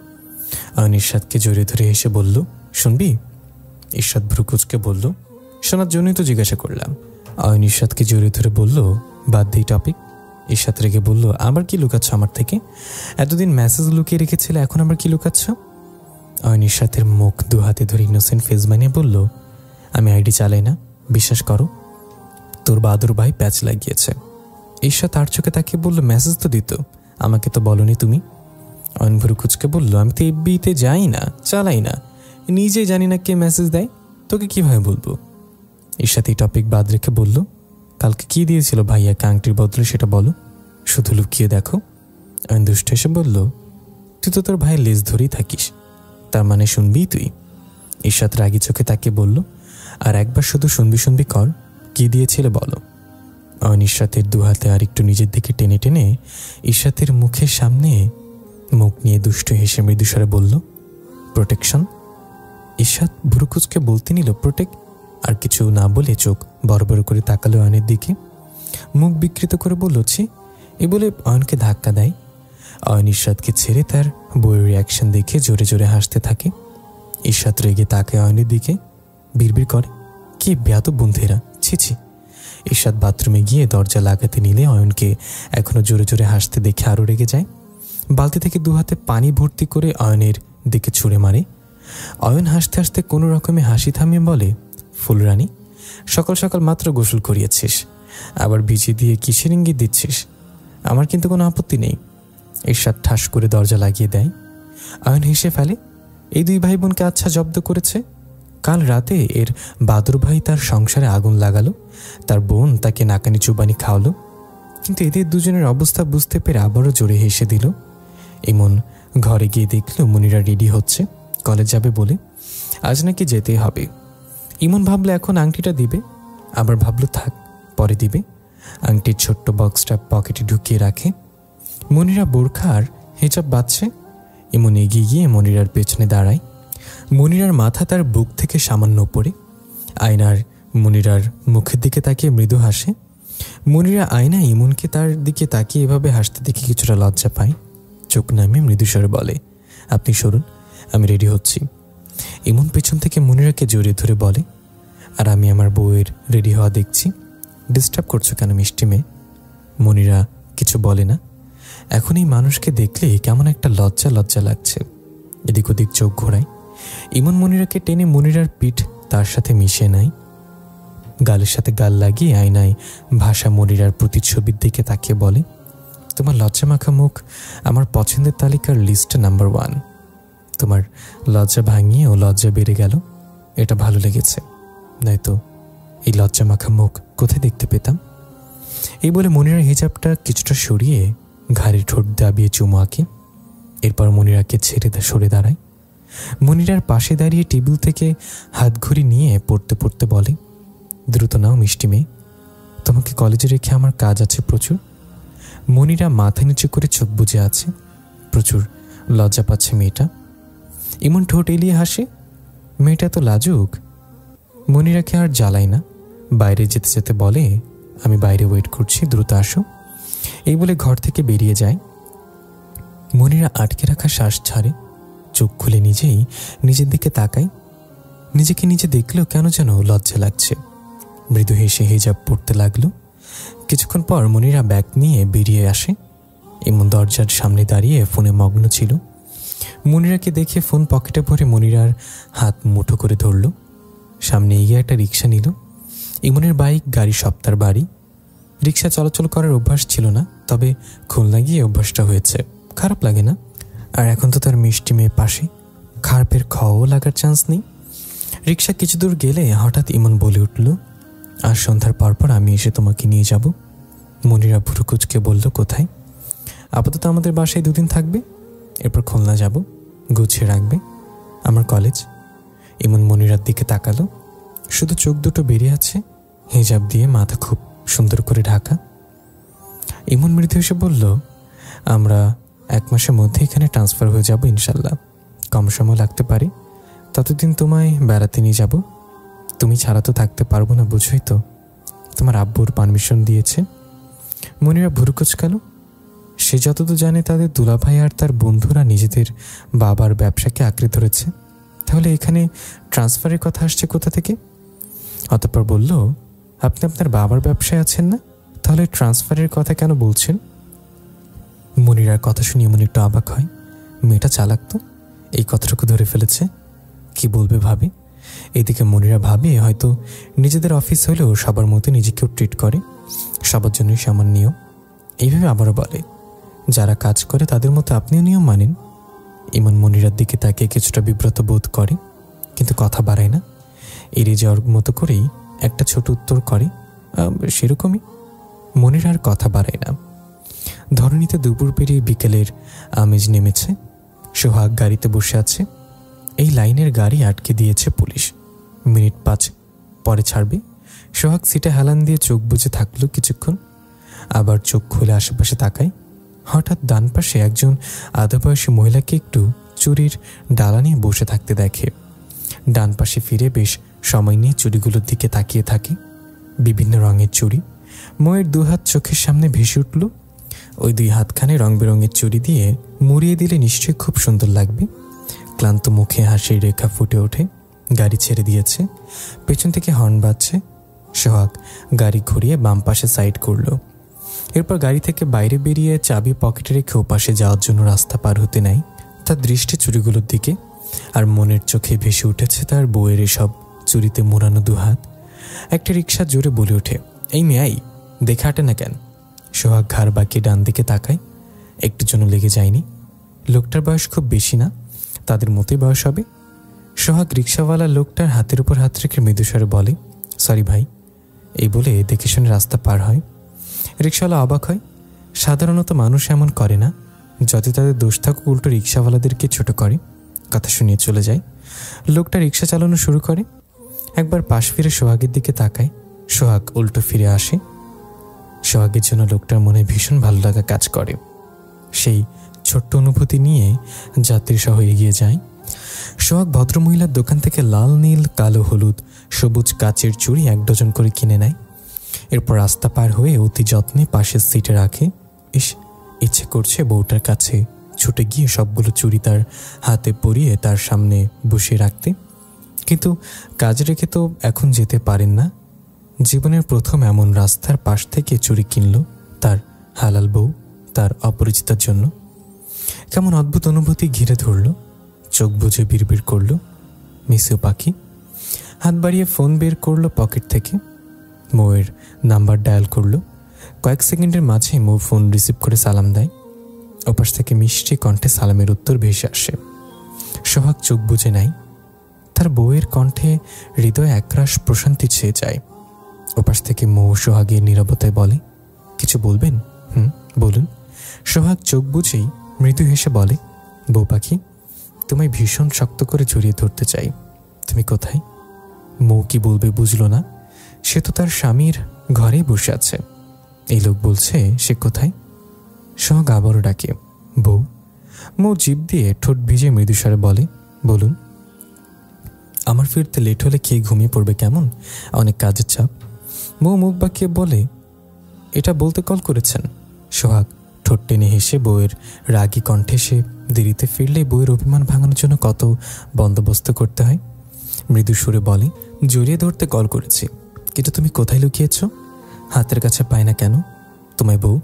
অয়ন ইরশাদকে জড়িয়ে ধরে হেসে বলল, শুনবি? ইরশাদ ভ্রুকুচকে বলল, শোনার জন্যই তো জিজ্ঞাসা করলাম। অয়ন ইরশাদকে জড়িয়ে ধরে বলল, বাদ দিই টপিক। ইরশাদ রেগে বলল, আবার কি লুকাচ্ছ আমার থেকে? এতদিন মেসেজ লুকিয়ে রেখেছিলে, এখন আবার কি লুকাচ্ছ? অয়ন ইরশাদের মুখ দু হাতে ধরে ইনোসেন্ট ফেস বানিয়ে বলল, আমি আইডি চালাই না, বিশ্বাস করো। তোর বাদুর ভাই প্যাচ লাগিয়েছে। ইরশাদ তার চোখে তাকিয়ে বলল, মেসেজ তো দিত, আমাকে তো বলনি তুমি। অয়ন ভ্রুকুচকে বলল, আমি তো এফবিতে যাই না, চালাই না, নিজেই জানি না কে মেসেজ দেয়, তোকে কিভাবে বলবো? ইরশাদ এই টপিক বাদ রেখে বলল, কালকে কি দিয়েছিল ভাইয়াকে আংটির বদলে সেটা বলো, শুধু লুকিয়ে দেখো। অয়ন দুষ্ট এসে বলল, তুই তো তোর ভাইয়ের লেজ ধরেই থাকিস, তার মানে শুনবি তুই? ইরশাদ রাগি চোখে তাকিয়ে বলল, আর একবার শুধু শুনবি শুনবি কর, কি দিয়েছিলে বলো। অয়ন ইরশাদের দু হাতে আর একটু নিজের দিকে টেনে টেনে ইরশাদের মুখের সামনে মুখ নিয়ে দুষ্ট হেসে মৃদুস্বরে বলল, প্রোটেকশন। ইরশাদ ভ্রুকুচকে বলতে নিল, প্রোটেক্ট। আর কিছু না বলে চোখ বড় বড় করে তাকালো অয়নের দিকে। মুখ বিকৃত করে বলল, ছি। এ বলে অয়নকে ধাক্কা দেয়। অয়ন ইরশাদকে ছেড়ে তার বইয়ের রিয়াকশন দেখে জোরে জোরে হাসতে থাকে। ইরশাদ রেগে তাকায় অয়নের দিকে, বিড়বিড় করে, কি বেয়াদব বন্ধুরা, ছি ছি। ইরশাদ বাথরুমে গিয়ে দরজা লাগাতে নিলে অয়নকে এখনো জোরে জোরে হাসতে দেখে আরও রেগে যায়। বালতি থেকে দু হাতে পানি ভর্তি করে অয়নের দিকে ছুঁড়ে মারে। অয়ন হাসতে হাসতে কোনো রকমে হাসি থামিয়ে বলে, ফুলরানী, সকাল সকাল মাত্র গোসল করিয়েছিস, আবার ভিজিয়ে দিয়ে কিসের ইঙ্গিত দিচ্ছিস? আমার কিন্তু কোনো আপত্তি নেই। ইরশাদ ঠাস করে দরজা লাগিয়ে দেয়। অয়ন হেসে ফেলে, এই দুই ভাই বোনকে আচ্ছা জব্দ করেছে। কাল রাতে এর বাদুর ভাই তার সংসারে আগুন লাগালো, তার বোন তাকে নাকানি চুবানি খাওয়ালো। কিন্তু এদের দুজনের অবস্থা বুঝতে পেরে আবারও জোরে হেসে দিল। ইমন ঘরে গিয়ে দেখল মনিরা রেডি হচ্ছে কলেজ যাবে বলে। আজ নাকি যেতেই হবে। ইমন ভাবলো এখন আংটিটা দিবে, আবার ভাবলো থাক পরে দিবে। আংটির ছোট্ট বক্সটা পকেটে ঢুকিয়ে রাখে। মনিরা বোরখা আর হিজাব বাঁধছে। ইমন এগিয়ে গিয়ে মনিরার পেছনে দাঁড়ায়। মনিরার মাথা তার বুক থেকে সামান্য উপরে। আয়নার মনিরার মুখের দিকে তাকিয়ে মৃদু হাসে। মনিরা আয়না ইমনকে তার দিকে তাকিয়ে এভাবে হাসতে দেখে কিছুটা লজ্জা পায়। চোখ নামিয়ে মৃদুস্বরে বলে, আপনি সরুন, আমি রেডি হচ্ছি। ইমন পেছন থেকে মনিরাকে জড়িয়ে ধরে বলে, আর আমি আমার বউয়ের রেডি হওয়া দেখছি, ডিস্টার্ব করছো কেন মিষ্টি মেয়ে? মনিরা কিছু বলে না। এখন এই মানুষকে দেখলে কেমন একটা লজ্জা লজ্জা লাগছে। এদিক ওদিক চোখ ঘোরায়। ইমন মনিরাকে টেনে মনিরার পিঠ তার সাথে মিশে নাই। গালের সাথে গাল লাগিয়ে আয়নায় ভাষা মনিরার প্রতিচ্ছবির দিকে তাকিয়ে বলে, তোমার লজ্জা মাখা মুখ আমার পছন্দের তালিকার লিস্টে নাম্বার 1। তোমার লজ্জা ভাঙিয়ে ও লজ্জা বেড়ে গেল, এটা ভালো লেগেছে। নয়তো এই লজ্জা মাখা মুখ কোথায় দেখতে পেতাম? এই বলে মনিরার হিজাবটা কিছুটা সরিয়ে ঘাড়ে ঠোঁট দাবিয়ে চুমু আঁকে। এরপর মনিরাকে ছেড়ে সরে দাঁড়ায়। মনিরার পাশে দাঁড়িয়ে টেবিল থেকে হাত ঘড়ি নিয়ে পড়তে পড়তে বলে, দ্রুত নাও মিষ্টি মেয়ে, তোমাকে কলেজে রেখে আমার কাজ আছে প্রচুর। মনিরা মাথা নিচু করে চোখ বুজে আছে। প্রচুর লজ্জা পাচ্ছে মেয়েটা। ইমন ঠোঁট এলিয়ে হাসে, মেয়েটা তো লাজুক। মনিরাকে আর জ্বালায় না। বাইরে যেতে যেতে বলে, আমি বাইরে ওয়েট করছি, দ্রুত আসো। এই বলে ঘর থেকে বেরিয়ে যায়। মনিরা আটকে রাখা শ্বাস ছাড়ে, চোখ খুলে নিজেই নিজের দিকে তাকায়। নিজেকে নিজে দেখলেও কেন যেন লজ্জা লাগছে। মৃদু হেসে হিজাব পড়তে লাগলো। কিছুক্ষণ পর মনিরা ব্যাগ নিয়ে বেরিয়ে আসে। ইমন দরজার সামনে দাঁড়িয়ে ফোনে মগ্ন ছিল। মনিরাকে দেখে ফোন পকেটে ভরে মনিরার হাত মুঠো করে ধরল। সামনে এগিয়ে একটা রিক্সা নিল। ইমনের বাইক গাড়ি সপ্তার বাড়ি। রিক্সা চলাচল করার অভ্যাস ছিল না, তবে খুলনা গিয়ে অভ্যাসটা হয়েছে, খারাপ লাগে না। আর এখন তো তার মিষ্টি মেয়ে পাশে, খারাপের খাওয়াও লাগার চান্স নেই। রিক্সা কিছু দূর গেলে হঠাৎ ইমন বলে উঠল, আজ সন্ধ্যার পরপর আমি এসে তোমাকে নিয়ে যাব। মনিরা ভুরুকুচকে বলল, কোথায়? আপাতত আমাদের বাসায় 2 দিন থাকবে, এরপর খুলনা যাব, গুছিয়ে রাখবে, আমার কলেজ। ইমন মনিরার দিকে তাকালো। শুধু চোখ দুটো বেরিয়ে আছে, হিজাব দিয়ে মাথা খুব সুন্দর করে ঢাকা। ইমন মৃদু এসে বলল, আমরা 1 মাসের মধ্যে এখানে ট্রান্সফার হয়ে যাব ইনশাল্লাহ। কম সময় লাগতে পারে, ততদিন তোমায় বেড়াতে নিয়ে যাব। তুমি ছাড়া তো থাকতে পারবো না, বুঝোই তো। তোমার আব্বুর পারমিশন দিয়েছে। মনিরা ভুরুকুচকালো। সে যতদূর জানে তাদের দুলাভাই আর তার বন্ধুরা নিজেদের বাবার ব্যবসাকে আঁকড়ে ধরেছে। তাহলে এখানে ট্রান্সফারের কথা আসছে কোথা থেকে? অতঃপর বলল, আপনি আপনার বাবার ব্যবসায় আছেন না, তাহলে ট্রান্সফারের কথা কেন বলছেন? মনিরার কথা শুনে এমন একটু অবাক হয়। মেয়েটা চালাক তো, এই কথাটুকু ধরে ফেলেছে। কি বলবে ভাবে। এদিকে মনিরা ভাবে হয়তো নিজেদের অফিস হলেও সবার মতো নিজেকেও ট্রিট করে, সবার জন্যই সমান নিয়ম। এইভাবে আবারও বলে, যারা কাজ করে তাদের মতো আপনিও নিয়ম মানেন। ইমন মনিরার দিকে তাকিয়ে কিছুটা বিব্রত বোধ করে, কিন্তু কথা বাড়ায় না। এড়িয়ে যাওয়ার মতো করেই একটা ছোট উত্তর করে, সেরকমই। মনিরা আর কথা বাড়ায় না। ধরণীতে দুপুর পেরিয়ে বিকেলের আমেজ নেমেছে। সোহাগ গাড়িতে বসে আছে। এই লাইনের গাড়ি আটকে দিয়েছে পুলিশ। মিনিট 5 পরে ছাড়বে। সোহাগ সিটে হেলান দিয়ে চোখ বুজে থাকলো কিছুক্ষণ, আবার চোখ খুলে আশেপাশে তাকায়। হঠাৎ ডান পাশে একজন আধাবয়সী মহিলাকে একটু চুরির ডালা নিয়ে বসে থাকতে দেখে। ডান পাশে ফিরে বেশ সময় নিয়ে চুড়িগুলোর দিকে তাকিয়ে থাকে। বিভিন্ন রঙের চুড়ি। ময়ের 2 হাত চোখের সামনে ভেসে উঠল। ওই 2 হাতখানে রং বেরঙের চুড়ি দিয়ে মুড়িয়ে দিলে নিশ্চয়ই খুব সুন্দর লাগবে। ক্লান্ত মুখে হাসির রেখা ফুটে ওঠে। গাড়ি ছেড়ে দিয়েছে। পেছন থেকে হর্ন বাজছে। সোহাগ গাড়ি ঘুরিয়ে বাম পাশে সাইড করল। এরপর গাড়ি থেকে বাইরে বেরিয়ে চাবি পকেটে রেখে ওপাশে যাওয়ার জন্য রাস্তা পার হতে নাই। তার দৃষ্টি চুড়িগুলোর দিকে, আর মনের চোখে ভেসে উঠেছে তার বউয়ের এসব চুরিতে মোড়ানো 2 হাত। একটা রিক্সা জোরে বলে ওঠে, এই মেয়াই, দেখে হাঁটে না কেন? সোহাগ ঘাড় বাঁকিয়ে ডান দিকে তাকায়। একটু জন্য লেগে যায়নি। লোকটার বয়স খুব বেশি না, তাদের মতোই বয়স হবে। সোহাগ রিক্সাওয়ালা লোকটার হাতের উপর হাত রেখে মৃদুস্বরে বলে, সরি ভাই। এই বলে দেখে শুনে রাস্তা পার হয়। রিক্সাওয়ালা অবাক হয়। সাধারণত মানুষ এমন করে না, যত তাদের দোষ থাকুক উল্টো রিক্সাওয়ালাদেরকে ছোট করে। কথা শুনিয়ে চলে যায়। লোকটা রিক্সা চালানো শুরু করে। একবার পাশ ফিরে সোহাগের দিকে তাকায়। সোহাগ উল্টো ফিরে আসে। সোহাগের জন্য লোকটার মনে ভীষণ ভালো লাগা কাজ করে। সেই ছোট্ট অনুভূতি নিয়ে যাত্রী সহ এগিয়ে যায়। সোহাগ ভদ্রমহিলার দোকান থেকে লাল, নীল, কালো, হলুদ, সবুজ কাচের চুড়ি 1 ডজন করে কিনে নেয়। এরপর রাস্তা পার হয়ে অতি যত্নে পাশের সিটে রাখে। ইচ্ছে করছে বউটার কাছে ছুটে গিয়ে সবগুলো চুড়ি তার হাতে পরিয়ে তার সামনে বসিয়ে রাখতে, কিন্তু কাজ রেখে তো এখন যেতে পারেন না। জীবনের প্রথম এমন রাস্তার পাশ থেকে চুড়ি কিনল তার হালাল বউ তার অপরিচিতার জন্য। কেমন অদ্ভুত অনুভূতি ঘিরে ধরল। চোখ বুজে বিড়বিড় করল, মিসিও পাখি। হাত বাড়িয়ে ফোন বের করলো পকেট থেকে। মৌয়ের নাম্বার ডায়াল করলো। কয়েক সেকেন্ডের মাঝে মৌ ফোন রিসিভ করে সালাম দেয়। ওপাশ থেকে মিষ্টি কণ্ঠে সালামের উত্তর ভেসে আসে। সোহাগ চোখ বুজে নাই। তার বউয়ের কণ্ঠে হৃদয়ে একরাশ প্রশান্তি ছেয়ে যায়। ওপাশ থেকে মৌ সোহাগের নীরবতায় বলে, কিছু বলবেন? বলুন। সোহাগ চোখ বুঝেই মৃদু হেসে বলে, বউ পাখি, তোমায় ভীষণ শক্ত করে জড়িয়ে ধরতে চাই। তুমি কোথায়? মৌ কি বলবে বুঝলো না। সে তো তার স্বামীর ঘরে বসে আছে। এই লোক বলছে সে কোথায়। সোহাগ আবারও ডাকে, বউ। মৌ জিভ দিয়ে ঠোঁট ভিজে মৃদুস্বরে বলে, বলুন। আমার ফিরতে লেট হলে খেয়ে ঘুমিয়ে পড়বে কেমন, অনেক কাজের চাপ। মৌ মুখ বাঁকিয়ে বলে, এটা বলতে কল করেছেন? সোহাগ ঠোঁট টেনে হেসে বউয়ের রাগী কণ্ঠে সে দেরিতে ফিরলে বউয়ের অভিমান ভাঙানোর জন্য কত বন্দোবস্ত করতে হয়। মৃদু সুরে বলে, জড়িয়ে ধরতে কল করেছি, কিন্তু তুমি কোথায় লুকিয়েছ? হাতের কাছে পায় না কেন তোমায় বউ?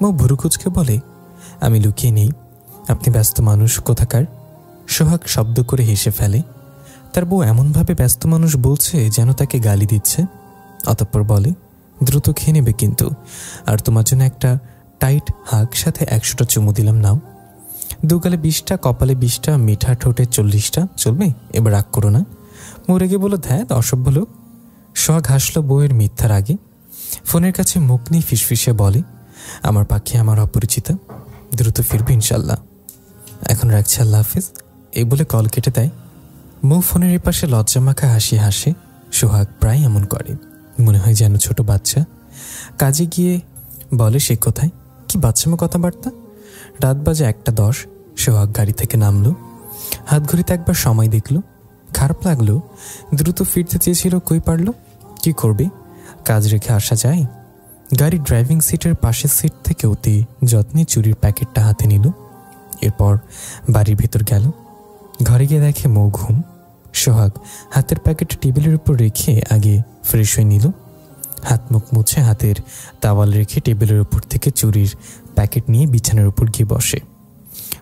মৌ ভুরু কুচকে বলে, আমি লুকিয়ে নেই, আপনি ব্যস্ত মানুষ কোথাকার। সোহাগ শব্দ করে হেসে ফেলে। তার বউ এমনভাবে ব্যস্ত মানুষ বলছে যেন তাকে গালি দিচ্ছে। অতঃপর বলে, দ্রুত খেয়ে নেবে কিন্তু, আর তোমার জন্য একটা টাইট হাগ সাথে 100টা চুমু দিলাম, নাও। দুগালে 20টা, কপালে 20টা, মিঠা ঠোঁটে 40টা, চলবে? এবার রাগ করো না। মৌ রেগে বলল, ধ্যাত অসভ্য লোক। সোহাগ হাসল বউয়ের মিথ্যার আগে। ফোনের কাছে মুখ নিয়ে ফিসফিসে বলে, আমার পাখি আমার অপরিচিতা, দ্রুত ফিরবে ইনশাল্লাহ। এখন রাখছি, আল্লাহ হাফিজ। এই বলে কল কেটে দেয়। মৌ ফোনের এপাশে লজ্জামাখা হাসি হাসে। সোহাগ প্রায় এমন করে, মনে হয় যেন ছোট বাচ্চা। কাজে গিয়ে বলে সে কোথায়, কি বাচ্চামো কথাবার্তা। রাত বাজে 1:10। সোহাগ গাড়ি থেকে নামলো। হাত ঘড়িতে একবার সময় দেখল। খারাপ লাগলো। দ্রুত ফিরতে চেয়েছিল, কই পারল। কি করবে, কাজ রেখে আসা যায়? গাড়ির ড্রাইভিং সিটের পাশের সিট থেকে অতি যত্নে চুরির প্যাকেটটা হাতে নিল। এরপর বাড়ির ভেতর গেল। ঘরে গিয়ে দেখে মৌ ঘুম। সোহাগ হাতের প্যাকেট টেবিলের উপর রেখে আগে ফ্রেশ হয়ে নিল। হাত মুখ মুছে হাতের তাওয়াল রেখে টেবিলের উপর থেকে চুরির প্যাকেট নিয়ে বিছানার উপর গিয়ে বসে।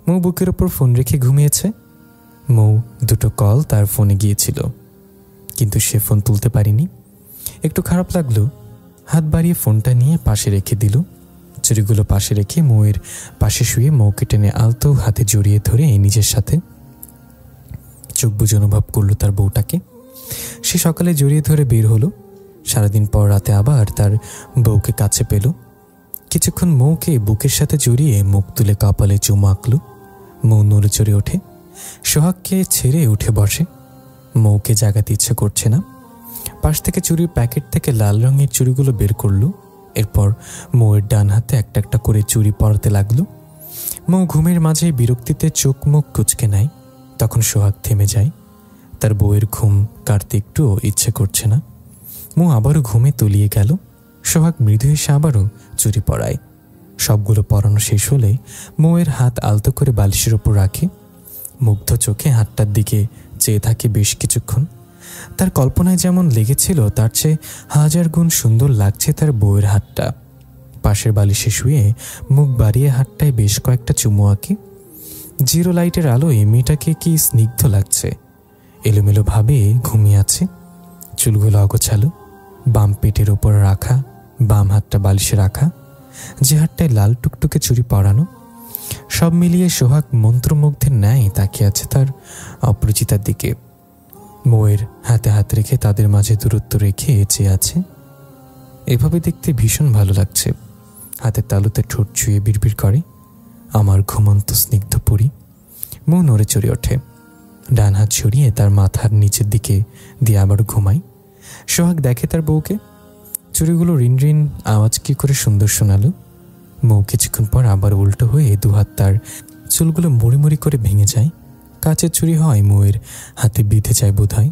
মৌ বুকের উপর ফোন রেখে ঘুমিয়েছে। মৌ 2টো কল তার ফোনে গিয়েছিল, কিন্তু সে ফোন তুলতে পারেনি। একটু খারাপ লাগলো। হাত বাড়িয়ে ফোনটা নিয়ে পাশে রেখে দিল। চুরিগুলো পাশে রেখে মৌয়ের পাশে শুয়ে মৌকে টেনে আলতো হাতে জড়িয়ে ধরে নিজের সাথে। চোখ বুজে অনুভব করলো তার বউটাকে। সে সকালে জড়িয়ে ধরে বের হলো। সারাদিন পর রাতে আবার তার বউকে কাছে পেল। কিছুক্ষণ মৌকে বুকের সাথে জড়িয়ে মুখ তুলে কপালে চুমু আঁকল। মৌ নড়ে চড়ে ওঠে। সোহাগকে ছেড়ে উঠে বসে। মৌকে জাগাতে ইচ্ছে করছে না। পাশ থেকে চুরির প্যাকেট থেকে লাল রঙের চুড়িগুলো বের করলো। এরপর মৌয়ের ডান হাতে একটা একটা করে চুড়ি পরাতে লাগলো। মৌ ঘুমের মাঝে বিরক্তিতে চোখ মুখ কুচকে নেয়। তখন সোহাগ থেমে যায়। তার বউয়ের ঘুম কাটতে একটুও ইচ্ছে করছে না। মৌ আবারও ঘুমে তলিয়ে গেল। সোহাগ মৃদু এসে আবারও চুড়ি পরায়। সবগুলো পরানো শেষ হলে মৌয়ের হাত আলতো করে বালিশের ওপর রাখে। মুগ্ধ চোখে হাতটার দিকে চেয়ে থাকে বেশ কিছুক্ষণ। তার কল্পনায় যেমন লেগেছিল তার চেয়ে 1000 গুণ সুন্দর লাগছে তার বউয়ের হাতটা। পাশের বালিশে শুয়ে মুখ বাড়িয়ে হাতটায় বেশ কয়েকটা চুমু আঁকে। জিরো লাইটের আলোয় মেয়েটাকে কি স্নিগ্ধ লাগছে। এলোমেলো ভাবে ঘুমিয়ে আছে। চুলগুলো অগোছালো, বাম পেটের ওপর রাখা, বাম হাতটা বালিশে রাখা, যে হাতটায় লাল টুকটুকে চুড়ি পরানো। সব মিলিয়ে সোহাগ মন্ত্রমুগ্ধের ন্যায় তাকিয়ে আছে তার অপরিচিতার দিকে। মৌয়ের হাতে হাত রেখে তাদের মাঝে দূরত্ব রেখে চেয়ে আছে। এভাবে দেখতে ভীষণ ভালো লাগছে। হাতের তালুতে ঠোঁট ছুঁয়ে বিড়বিড় করে, আমার ঘুমন্ত স্নিগ্ধ পরি। মৌ নড়ে চড়ে ওঠে, ডান হাত ছড়িয়ে তার মাথার নিচের দিকে দিয়ে আবার ঘুমায়। সোহাগ দেখে তার বউকে। চুড়িগুলো রিন রিন আওয়াজ কি করে সুন্দর শোনালো। মৌ কিছুক্ষণ পর আবার উল্টো হয়ে দুহাত তার চুলগুলো মরি মরি করে ভেঙে যায়। কাচের চুড়ি হয় মৌয়ের হাতে বিঁধে যায় বোধ হয়।